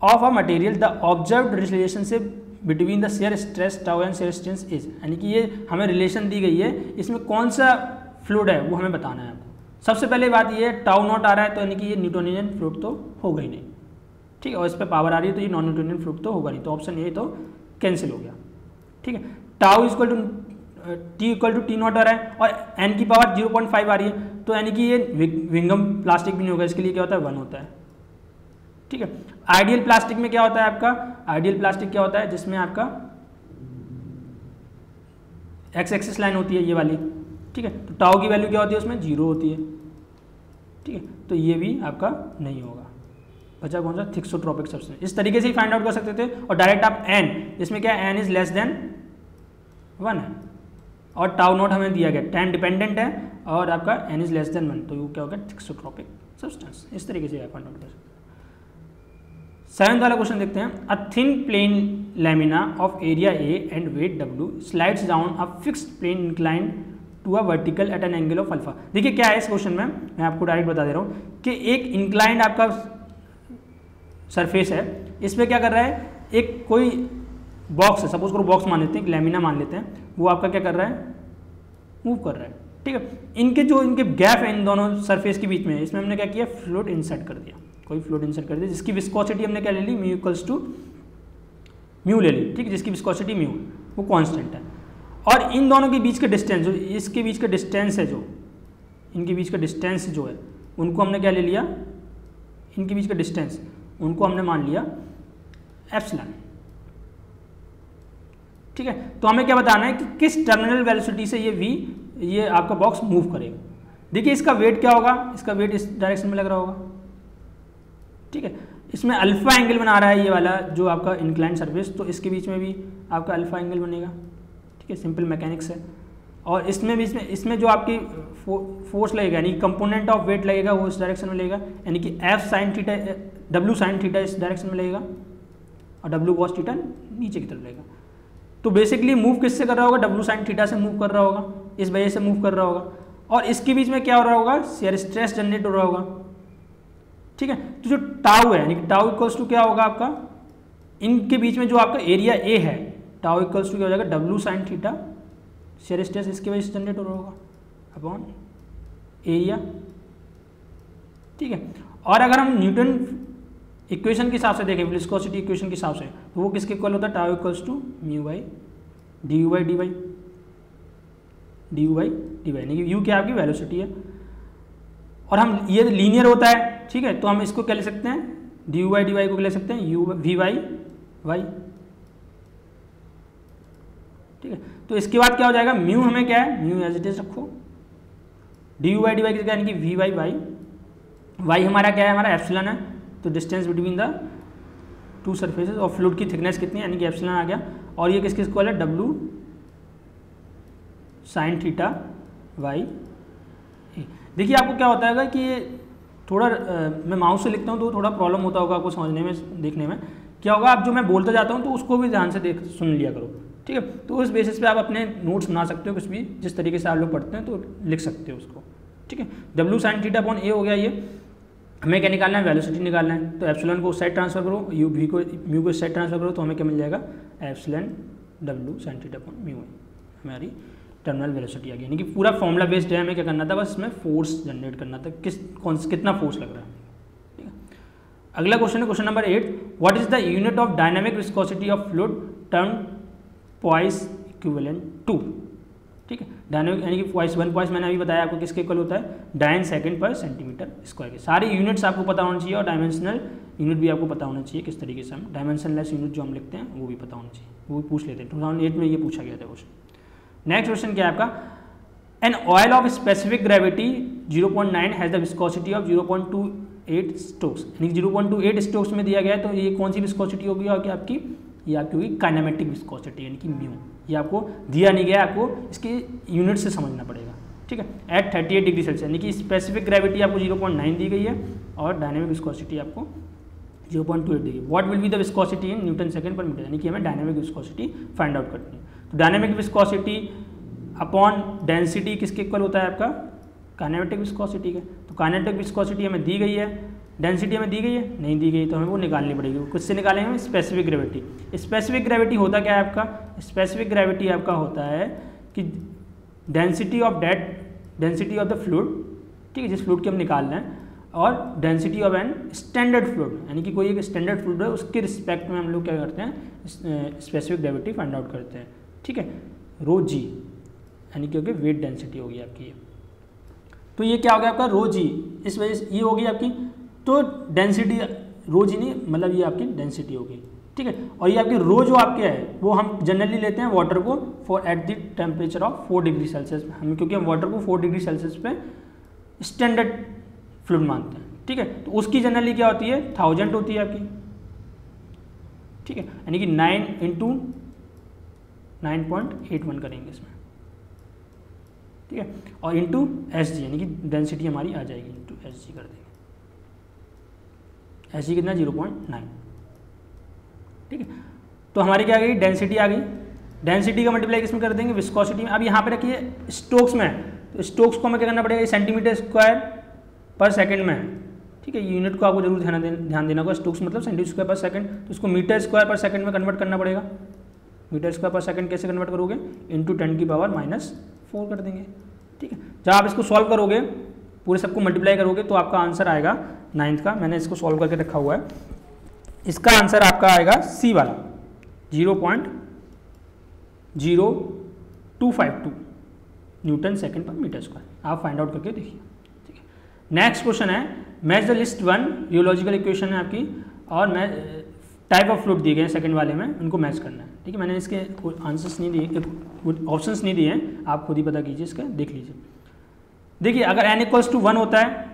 of a material the observed relationship between the shear stress tau and shear stress is, यानी कि ये हमें relation दी गई है, इसमें कौन सा फ्लूइड है वो हमें बताना है आपको। सबसे पहले बात ये है टाउ नॉट आ रहा है तो यानी कि ये न्यूटोनियन फ्लूइड तो होगा ही नहीं, ठीक है, और इस पर पावर आ रही है तो ये नॉन न्यूटोनियन फ्लूइड तो होगा नहीं, तो ऑप्शन ए तो कैंसिल हो गया, ठीक है। Tau equal to T equal to T naught आ रहा है और एन की पावर 0.5 आ रही है, तो यानी कि ये विंगम प्लास्टिक भी नहीं होगा, इसके लिए क्या होता है 1 होता है, ठीक है। आइडियल प्लास्टिक में क्या होता है आपका, आइडियल प्लास्टिक क्या होता है जिसमें आपका एक्स एक्सिस लाइन होती है ये वाली, ठीक है। तो टाउ की वैल्यू क्या होती है उसमें 0 होती है, ठीक है। तो ये भी आपका नहीं होगा, बचा कौन सा थिक्सोट्रोपिक सब्सटेंस। इस तरीके से ही फाइंड आउट कर सकते थे, और डायरेक्ट आप एन, इसमें क्या एन इज लेस देन 1 है और टाउ नॉट हमें दिया गया, टाइम डिपेंडेंट है और आपका एन इज लेस देन 1, तो ये क्या होगा थिक्सोट्रोपिक सब्सटेंस। इस तरीके से फाइंड आउट कर सकते हैं। 7th वाला क्वेश्चन देखते हैं, a thin plane lamina of area A and weight W slides down a fixed plane inclined to a vertical at an angle of alpha. देखिए क्या है इस क्वेश्चन में, मैं आपको डायरेक्ट बता दे रहा हूँ कि एक इंक्लाइंड आपका सरफेस है, इसमें क्या कर रहा है, एक कोई बॉक्स है, सपोज करो बॉक्स मान लेते हैं, लैमिना मान लेते हैं, वो आपका क्या कर रहा है मूव कर रहा है, ठीक है। इनके गैप है इन दोनों सरफेस के बीच में, इसमें हमने क्या किया फ्लूइड इंसर्ट कर दिया, कोई फ्लूइड इंसर्ट कर दिया जिसकी विस्कोसिटी हमने क्या ले ली म्यू इक्वल्स टू म्यू ले ली, ठीक है, जिसकी विस्कोसिटी म्यू वो कांस्टेंट है। और इन दोनों के बीच का डिस्टेंस, जो इसके बीच का डिस्टेंस है, जो इनके बीच का डिस्टेंस जो है उनको हमने क्या ले लिया, इनके बीच का डिस्टेंस उनको हमने मान लिया एप्सिलॉन, ठीक है। तो हमें क्या बताना है कि किस टर्मिनल वेलोसिटी से ये आपका बॉक्स मूव करेगा। देखिए इसका वेट क्या होगा, इसका वेट इस डायरेक्शन में लग रहा होगा, ठीक है। इसमें अल्फा एंगल बना रहा है ये वाला जो आपका इंक्लाइंड सरफेस, तो इसके बीच में भी आपका अल्फा एंगल बनेगा, ठीक है, सिंपल मैकेनिक्स है। और इसमें भी इसमें जो आपकी फोर्स लगेगा यानी कंपोनेंट ऑफ वेट लगेगा वो इस डायरेक्शन में लगेगा, यानी कि F sine theta W sine theta इस डायरेक्शन में लगेगा और डब्ल्यू कॉस थीटा नीचे की तरफ लगेगा। तो बेसिकली मूव किससे कर रहा होगा, डब्ल्यू साइन थीटा से मूव कर रहा होगा, इस वजह से मूव कर रहा होगा। और इसके बीच में क्या हो रहा होगा, शेयर स्ट्रेस जनरेट हो रहा होगा, ठीक है। तो जो टाउ है यानी कि टाउ इक्वल्स टू क्या होगा आपका, इनके बीच में जो आपका एरिया ए है, टाउ इक्वल्स टू क्या हो जाएगा W sine theta, shear stress इसकी वजह से जनरेट हो रहा होगा अपॉन एरिया, ठीक है। और अगर हम न्यूटन इक्वेशन के हिसाब से देखें, विस्कोसिटी इक्वेशन के हिसाब से, तो वो किसके इक्वल होता है, tau equals to mu by d u by d y, d u by d y, यानी कि यू क्या आपकी वेलोसिटी है। और हम ये लीनियर होता है, ठीक है, तो हम इसको क्या ले सकते हैं, d u by d y को ले सकते हैं यू वी वाई वाई, ठीक है। तो इसके बाद क्या हो जाएगा, म्यू हमें क्या है, म्यू एज इट इज रखो, d u by d y यानी कि वी वाई वाई, वाई हमारा क्या है, हमारा एप्सिलॉन है, तो distance between the two surfaces, और फ्लूइड की थिकनेस कितनी है यानी कि एप्सिलॉन आ गया। और ये किसके इक्वल है, डब्ल्यू साइन थीटा वाई। देखिए आपको क्या होता है कि ये थोड़ा मैं माउस से लिखता हूँ तो थोड़ा प्रॉब्लम होता होगा आपको समझने में, देखने में क्या होगा, आप जो मैं बोलता जाता हूँ तो उसको भी ध्यान से सुन लिया करो, ठीक है। तो उस बेसिस पे आप अपने नोट्स बना सकते हो, कुछ भी जिस तरीके से आप लोग पढ़ते हैं तो लिख सकते हो उसको, ठीक है। W sin थीटा अपॉन ए हो गया ये। हमें क्या निकालना है, वेलोसिटी निकालना है। तो एप्सिलॉन को उस साइड ट्रांसफर करो, यू भी को म्यू को इस साइड ट्रांसफर करो, तो हमें क्या मिल जाएगा, epsilon W sin theta upon mu है हमारी टर्मिनल वेलोसिटी आ गई। यानी कि पूरा फॉर्मूला बेस्ड है, हमें क्या करना था, बस इसमें फोर्स जनरेट करना था, कितना फोर्स लग रहा है, ठीक है। अगला क्वेश्चन है question number 8, what is the unit of dynamic viscosity of fluid term poise equivalent to, ठीक है। डायनामिक यानी कि पॉइस, 1 पॉइस मैंने अभी बताया आपको किसके इक्वल होता है, डायन सेकंड पर सेंटीमीटर स्क्वायर के। सारी यूनिट्स आपको पता होना चाहिए और डायमेंशनल यूनिट भी आपको पता होना चाहिए, किस तरीके से हम डायमेंशनलेस यूनिट जो हम लिखते हैं वो भी पता होना चाहिए, वो भी पूछ लेते हैं। 2008 में ये पूछा गया था क्वेश्चन। नेक्स्ट क्वेश्चन क्या है आपका, an oil of specific gravity 0.9 has the viscosity of 0.28 strokes, यानी 0.28 स्ट्रोक्स में दिया गया है। तो ये कौन सी विस्कोसिटी होगी आपकी, ये आपकी होगी काइनेमेटिक विस्कोसिटी, यानी कि म्यू। ये आपको दिया नहीं गया, आपको इसकी यूनिट से समझना पड़ेगा, ठीक है। एट 38 डिग्री सेल्सियस, यानी कि स्पेसिफिक ग्रेविटी आपको 0.9 दी गई है और डायनेमिक विस्कोसिटी आपको 0.28 दी गई। What will be the viscosity in newton second पर मीटर, यानी कि हमें डायनेमिक विस्कोसिटी फाइंड आउट करनी है। तो डायनेमिक विस्कोसिटी अपॉन डेंसिटी किसके इक्वल होता है आपका, काइनेमेटिक विस्कोसिटी के। तो काइनेटिक विस्कोसिटी हमें दी गई है, डेंसिटी हमें दी गई है, नहीं दी गई, तो हमें वो निकालनी पड़ेगी। कुछ से निकालेंगे हम स्पेसिफिक ग्रेविटी। स्पेसिफिक ग्रेविटी होता क्या है आपका, स्पेसिफिक ग्रेविटी आपका होता है कि डेंसिटी ऑफ द फ्लूइड, ठीक है, जिस फ्लूइड की हम निकाल रहे हैं, और density of an standard fluid, यानी कि कोई एक स्टैंडर्ड फ्लूइड है उसके रिस्पेक्ट में हम लोग क्या करते हैं, स्पेसिफिक ग्रेविटी फाइंड आउट करते हैं, ठीक है। रो जी यानी कि वेट डेंसिटी होगी आपकी। तो ये क्या हो गया आपका, रो जी, इस वजह से ये होगी आपकी, तो डेंसिटी रो जी नहीं, मतलब ये आपकी डेंसिटी होगी, ठीक है। और ये आपकी रो जो आपके है वो हम जनरली लेते हैं वाटर को for at the temperature of 4 degree Celsius, हम क्योंकि हम वाटर को 4 डिग्री सेल्सियस पे स्टैंडर्ड फ्लूइड मानते हैं, ठीक है। तो उसकी जनरली क्या होती है, 1000 होती है आपकी, ठीक है। यानी कि 9 × 9.81 करेंगे इसमें, ठीक है। और इंटू एस जी, यानी कि डेंसिटी हमारी आ जाएगी, इंटू एस जी कर देंगे। एस जी कितना, 0.9, ठीक है। तो हमारी क्या आ गई, डेंसिटी आ गई। डेंसिटी का मल्टीप्लाई किसमें कर देंगे, विस्कोसिटी में। अब यहाँ पे रखिए स्ट्रोक्स में, तो स्ट्रोक्स को हमें क्या करना पड़ेगा, सेंटीमीटर स्क्वायर पर सेकंड में, ठीक है। यूनिट को आपको जरूर ध्यान देना होगा, स्ट्रोक्स मतलब सेंटीमीटर स्क्वायर पर सेकंड, तो उसको मीटर स्क्वायर पर सेकंड में कन्वर्ट करना पड़ेगा। मीटर स्क्वायर पर सेकंड कैसे कन्वर्ट करोगे, इंटू 10⁻⁴ कर देंगे, ठीक है। जब आप इसको सॉल्व करोगे, पूरे सबको मल्टीप्लाई करोगे, तो आपका आंसर आएगा 9th का, मैंने इसको सॉल्व करके रखा हुआ है। इसका आंसर आपका आएगा सी वाला 0.0252 न्यूटन सेकंड पर मीटर स्क्वायर। आप फाइंड आउट करके देखिए, ठीक है। नेक्स्ट क्वेश्चन है, match the list 1 rheological equation है आपकी, और मैं टाइप ऑफ फ्लूइड दिए गए हैं सेकंड वाले में, उनको मैच करना है, ठीक है। मैंने इसके आंसर्स नहीं दिए, ऑप्शंस नहीं दिए हैं, आप खुद ही पता कीजिए, इसका देख लीजिए। देखिए अगर n = 1 होता है,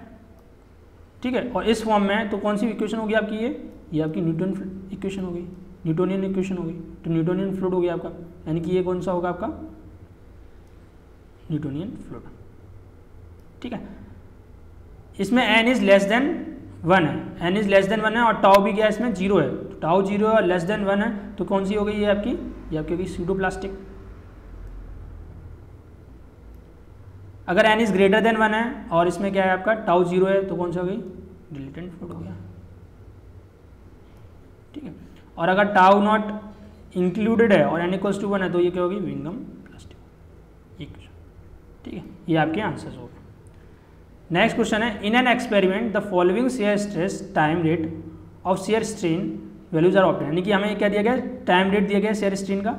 ठीक है, और इस फॉर्म में, तो कौन सी इक्वेशन होगी आपकी, ये आपकी न्यूटन इक्वेशन होगी, न्यूटोनियन इक्वेशन होगी। तो न्यूटोनियन फ्लूइड हो गया आपका, यानी कि ये कौन सा होगा आपका, न्यूटोनियन फ्लूइड, ठीक है। इसमें n = (1) है, n = (1) है, और टाउ भी क्या है इसमें, 0 है। तो टाउ 0 है और (1) है, तो कौन सी हो गई ये आपकी, होगी स्यूडोप्लास्टिक। अगर n = (1) है और इसमें क्या है आपका, टाउ 0 है, तो कौन सा हो गई, डिलेटेंट फ्लूइड हो गया, ठीक है। और अगर टाउ नॉट इंक्लूडेड है और n = 1 है, तो ये क्या होगी, विंगम प्लास्टिक, ठीक है। ये आपके आंसर्स हो गए। नेक्स्ट क्वेश्चन है, in an experiment the following shear stress time rate of shear strain values are obtain, यानी कि हमें क्या दिया गया, टाइम रेट दिया गया शेयर स्ट्रेन का,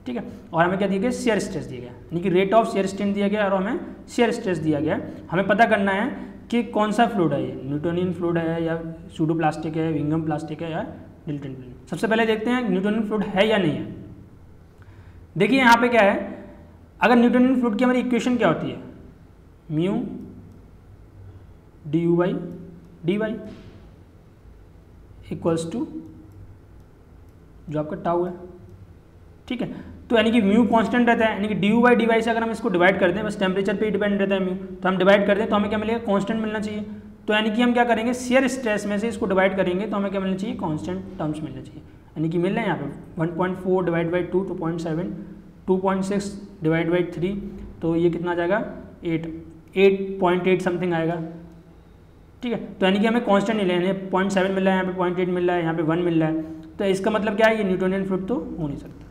ठीक है, और हमें क्या दिया गया, शेयर स्ट्रेस दिया गया, यानी कि रेट ऑफ शेयर स्ट्रेन दिया गया और हमें शेयर स्ट्रेस दिया गया। हमें पता करना है कि कौन सा फ्लूइड है, ये न्यूटोनियन फ्लूइड है या सूडोप्लास्टिक है, विंगम प्लास्टिक है या डिलेटेंट फ्लूइड। सबसे पहले देखते हैं न्यूटोनियन फ्लूइड है या नहीं है। देखिए यहाँ पे क्या है, अगर न्यूटोनियन फ्लूइड की हमारी इक्वेशन क्या होती है, म्यू du/dy इक्वल्स टू जो आपका टाउ है, ठीक है। तो यानी कि म्यू कांस्टेंट रहता है, यानी कि du/dy से अगर हम इसको डिवाइड कर दें, बस टेम्परेचर पे ही डिपेंड रहता है म्यू, तो हम डिवाइड कर दें तो हमें क्या मिलेगा, कांस्टेंट मिलना चाहिए। तो यानी कि हम क्या करेंगे, शेयर स्ट्रेस में से इसको डिवाइड करेंगे तो हमें क्या मिलना चाहिए, कांस्टेंट टर्म्स मिलना चाहिए। यानी कि मिल रहा है यहाँ पे 1.4 डिवाइड बाई 2 तो 0.7, 2.6 डिवाइड बाई 3 तो ये कितना आ जाएगा 8.8 समथिंग आएगा। ठीक है, तो यानी कि हमें कांस्टेंट नहीं लेना है, 0.7 मिल रहा है, यहाँ पे 0.8 मिल रहा है, यहाँ पे 1 मिल रहा है, तो इसका मतलब क्या है, ये न्यूटोनियन फ्लूइड तो हो नहीं सकता।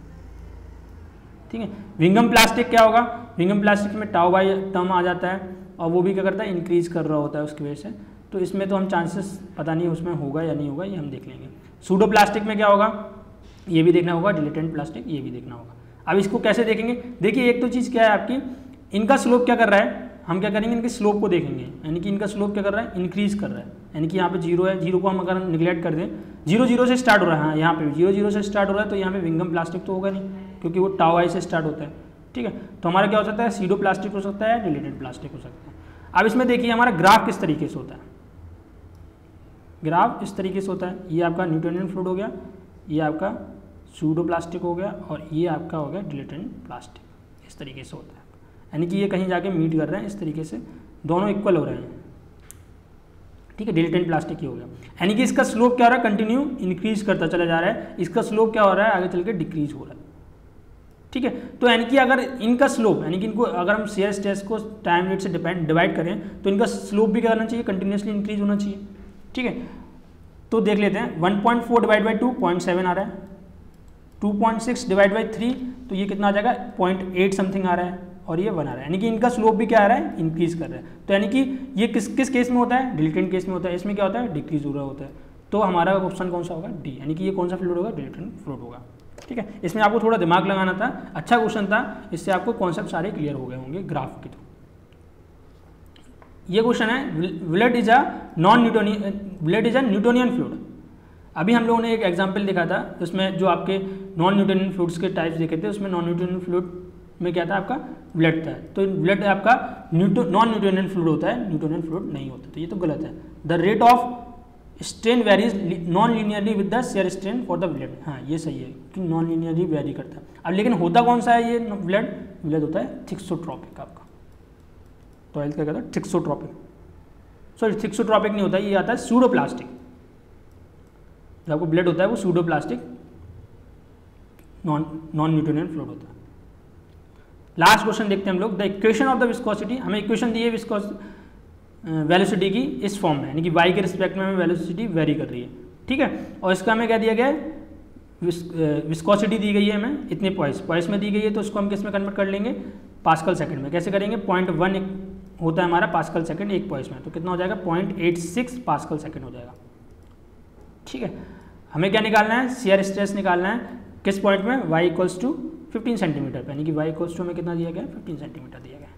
ठीक है, विंगम प्लास्टिक क्या होगा, विंगम प्लास्टिक में टाउ बाई टर्म आ जाता है और वो भी क्या करता है, इंक्रीज कर रहा होता है उसकी वजह से, तो इसमें तो हम चांसेस पता नहीं उसमें होगा या नहीं होगा, ये हम देख लेंगे। सूडो प्लास्टिक में क्या होगा, ये भी देखना होगा, डिलेटेंट प्लास्टिक ये भी देखना होगा। अब इसको कैसे देखेंगे, देखिए एक तो चीज़ क्या है आपकी, इनका स्लोप क्या कर रहा है, हम क्या करेंगे, इनके स्लोप को देखेंगे, यानी कि इनका स्लोप क्या कर रहा है, इंक्रीज कर रहा है, यानी कि यहाँ पे 0 है, 0 को हम अगर निगलेक्ट कर दें, 0 से स्टार्ट हो रहा है, यहाँ पे 0 से स्टार्ट हो रहा है, तो यहाँ पे विंगम प्लास्टिक तो होगा नहीं, क्योंकि वो टाउ आई से स्टार्ट होता है। ठीक है, तो हमारा क्या हो सकता है, सीडो प्लास्टिक हो सकता है, डिलेटेड प्लास्टिक हो सकता है। अब इसमें देखिए हमारा ग्राफ किस तरीके से होता है, ग्राफ इस तरीके से होता है, ये आपका न्यूटोनियन फ्लूइड हो गया, ये आपका सूडो प्लास्टिक हो गया और ये आपका हो गया डिलेटेंट प्लास्टिक, इस तरीके से होता है, यानी कि ये कहीं जाके मीट कर रहे हैं, इस तरीके से दोनों इक्वल हो रहे हैं। ठीक है, डिलेटेंट प्लास्टिक ही हो गया, यानी कि इसका स्लोप क्या हो रहा है, कंटिन्यू इंक्रीज करता चला जा रहा है, इसका स्लोप क्या हो रहा है, आगे चल के डिक्रीज हो रहा है। ठीक है, तो यानी कि अगर इनका स्लोप, यानी कि इनको अगर हम शेयर स्ट्रेस को टाइम रेट से डिवाइड करें तो इनका स्लोप भी क्या करना चाहिए, कंटिन्यूसली इंक्रीज होना चाहिए। ठीक है, तो देख लेते हैं, 1.4 डिवाइड बाई 2 0.7 आ रहा है, 2.6 डिवाइड बाई 3 तो ये कितना आ जाएगा 0.8 समथिंग आ रहा है, और ये 1 आ रहा है, यानी कि इनका स्लोप भी क्या आ रहा है, इंक्रीज कर रहा है। तो यानी कि ये किस केस में होता है, डिलेटेंट केस में होता है, इसमें क्या होता है, डिक्रीज हो रहा होता है। तो हमारा ऑप्शन कौन सा होगा, डी, यानी कि ये कौन सा फ्लूइड होगा, डिलेटेंट फ्लूइड होगा। ठीक है, इसमें आपको थोड़ा दिमाग लगाना था, अच्छा क्वेश्चन था, इससे आपको कॉन्सेप्ट सारे क्लियर हो गए होंगे ग्राफ के थ्रू। ये क्वेश्चन है, blood is a Newtonian fluid. अभी हम लोगों ने एक एग्जाम्पल देखा था, उसमें जो आपके नॉन न्यूटोनियन फ्लूइड्स के टाइप्स देखे थे, उसमें नॉन न्यूटोनियन फ्लूइड में क्या था, आपका ब्लड था, तो ब्लड आपका नॉन न्यूटोनियन फ्लूइड होता है, न्यूटोनियन फ्लूइड नहीं होता, तो ये तो गलत है। The rate of strain varies non linearly with the shear strain for the blood, हाँ ये सही है कि नॉन लीनियरली वेरी करता है। अब लेकिन होता कौन सा है ये ब्लड होता है थिक्सोट्रोपिक, आपका 12th का क्या था, थिक्सोट्रोपिक, सॉरी थिक्सोट्रोपिक नहीं होता, ये आता है सूडोप्लास्टिक। जो आपको ब्लड होता है वो सूडोप्लास्टिक नॉन न्यूटोनियन फ्लूइड होता है। लास्ट क्वेश्चन देखते हैं हम लोग, the equation of the viscosity, हमें इक्वेशन दी है वेलोसिटी की इस फॉर्म में, यानी कि y के रिस्पेक्ट में हमें वेलोसिटी वेरी कर रही है। ठीक है, और इसका हमें क्या दिया गया है, विस्कोसिटी दी गई है हमें इतने पॉइस में दी गई है, तो इसको हम किस में कन्वर्ट कर लेंगे, पास्कल सेकंड में। कैसे करेंगे, 0.1 होता है हमारा पास्कल सेकंड एक पॉइस में, तो कितना हो जाएगा 0.86 पास्कल सेकंड हो जाएगा। ठीक है, हमें क्या निकालना है, शेयर स्ट्रेस निकालना है, किस पॉइंट में, y इक्वल्स टू 15 सेंटीमीटर पे, यानी कि y इक्वल्स टू हमें कितना दिया गया, 15 सेंटीमीटर दिया गया।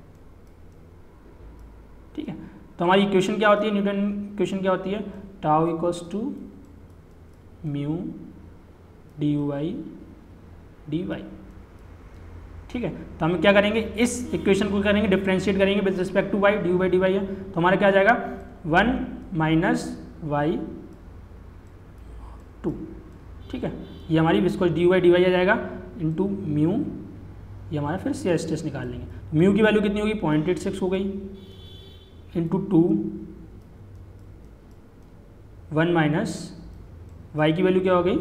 ठीक है, तो हमारी इक्वेशन क्या होती है, न्यूटन इक्वेशन क्या होती है, tau equals to mu d y d y. ठीक है, तो हम क्या करेंगे, इस इक्वेशन को करेंगे डिफ्रेंशिएट करेंगे with respect to y, d y d y है, तो हमारा क्या आ जाएगा 1 माइनस वाई 2। ठीक है, ये हमारी विस्कोस डी वाई आ जाएगा इंटू म्यू, ये हमारा फिर शेयर स्ट्रेस निकाल लेंगे। म्यू की वैल्यू कितनी होगी, 0.86 हो गई, इंटू 2, 1 माइनस वाई की वैल्यू क्या हो गई,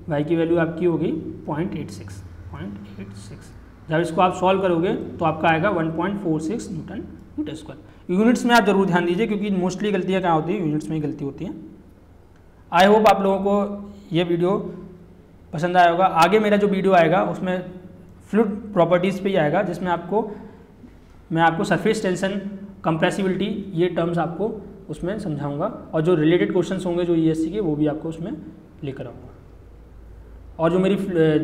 वाई की वैल्यू आपकी हो गई 0.86। जब इसको आप सॉल्व करोगे तो आपका आएगा 1.46 न्यूटन स्क्वायर। यूनिट्स में आप जरूर ध्यान दीजिए, क्योंकि मोस्टली गलतियाँ क्या होती है, यूनिट्स में ही गलती होती है। आई होप आप लोगों को ये वीडियो पसंद आया होगा। आगे मेरा जो वीडियो आएगा उसमें फ्लूइड प्रॉपर्टीज़ पे ही आएगा, जिसमें मैं आपको सरफेस टेंशन, कंप्रेसिबिलिटी, ये टर्म्स आपको उसमें समझाऊंगा, और जो रिलेटेड क्वेश्चंस होंगे जो ईएससी के, वो भी आपको उसमें लेकर आऊँगा। और जो मेरी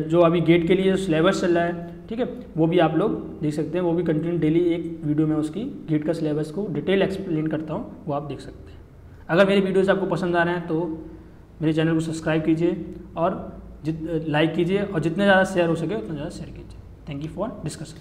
जो अभी गेट के लिए जो सिलेबस चल रहा है, ठीक है, वो भी आप लोग देख सकते हैं, वो भी कंटिन्यू डेली एक वीडियो में उसकी गेट का सिलेबस को डिटेल एक्सप्लेन करता हूँ, वो आप देख सकते हैं। अगर मेरे वीडियोज़ आपको पसंद आ रहे हैं तो मेरे चैनल को सब्सक्राइब कीजिए और लाइक कीजिए, और जितने ज़्यादा शेयर हो सके उतना ज़्यादा शेयर कीजिए। Thank you for discussion.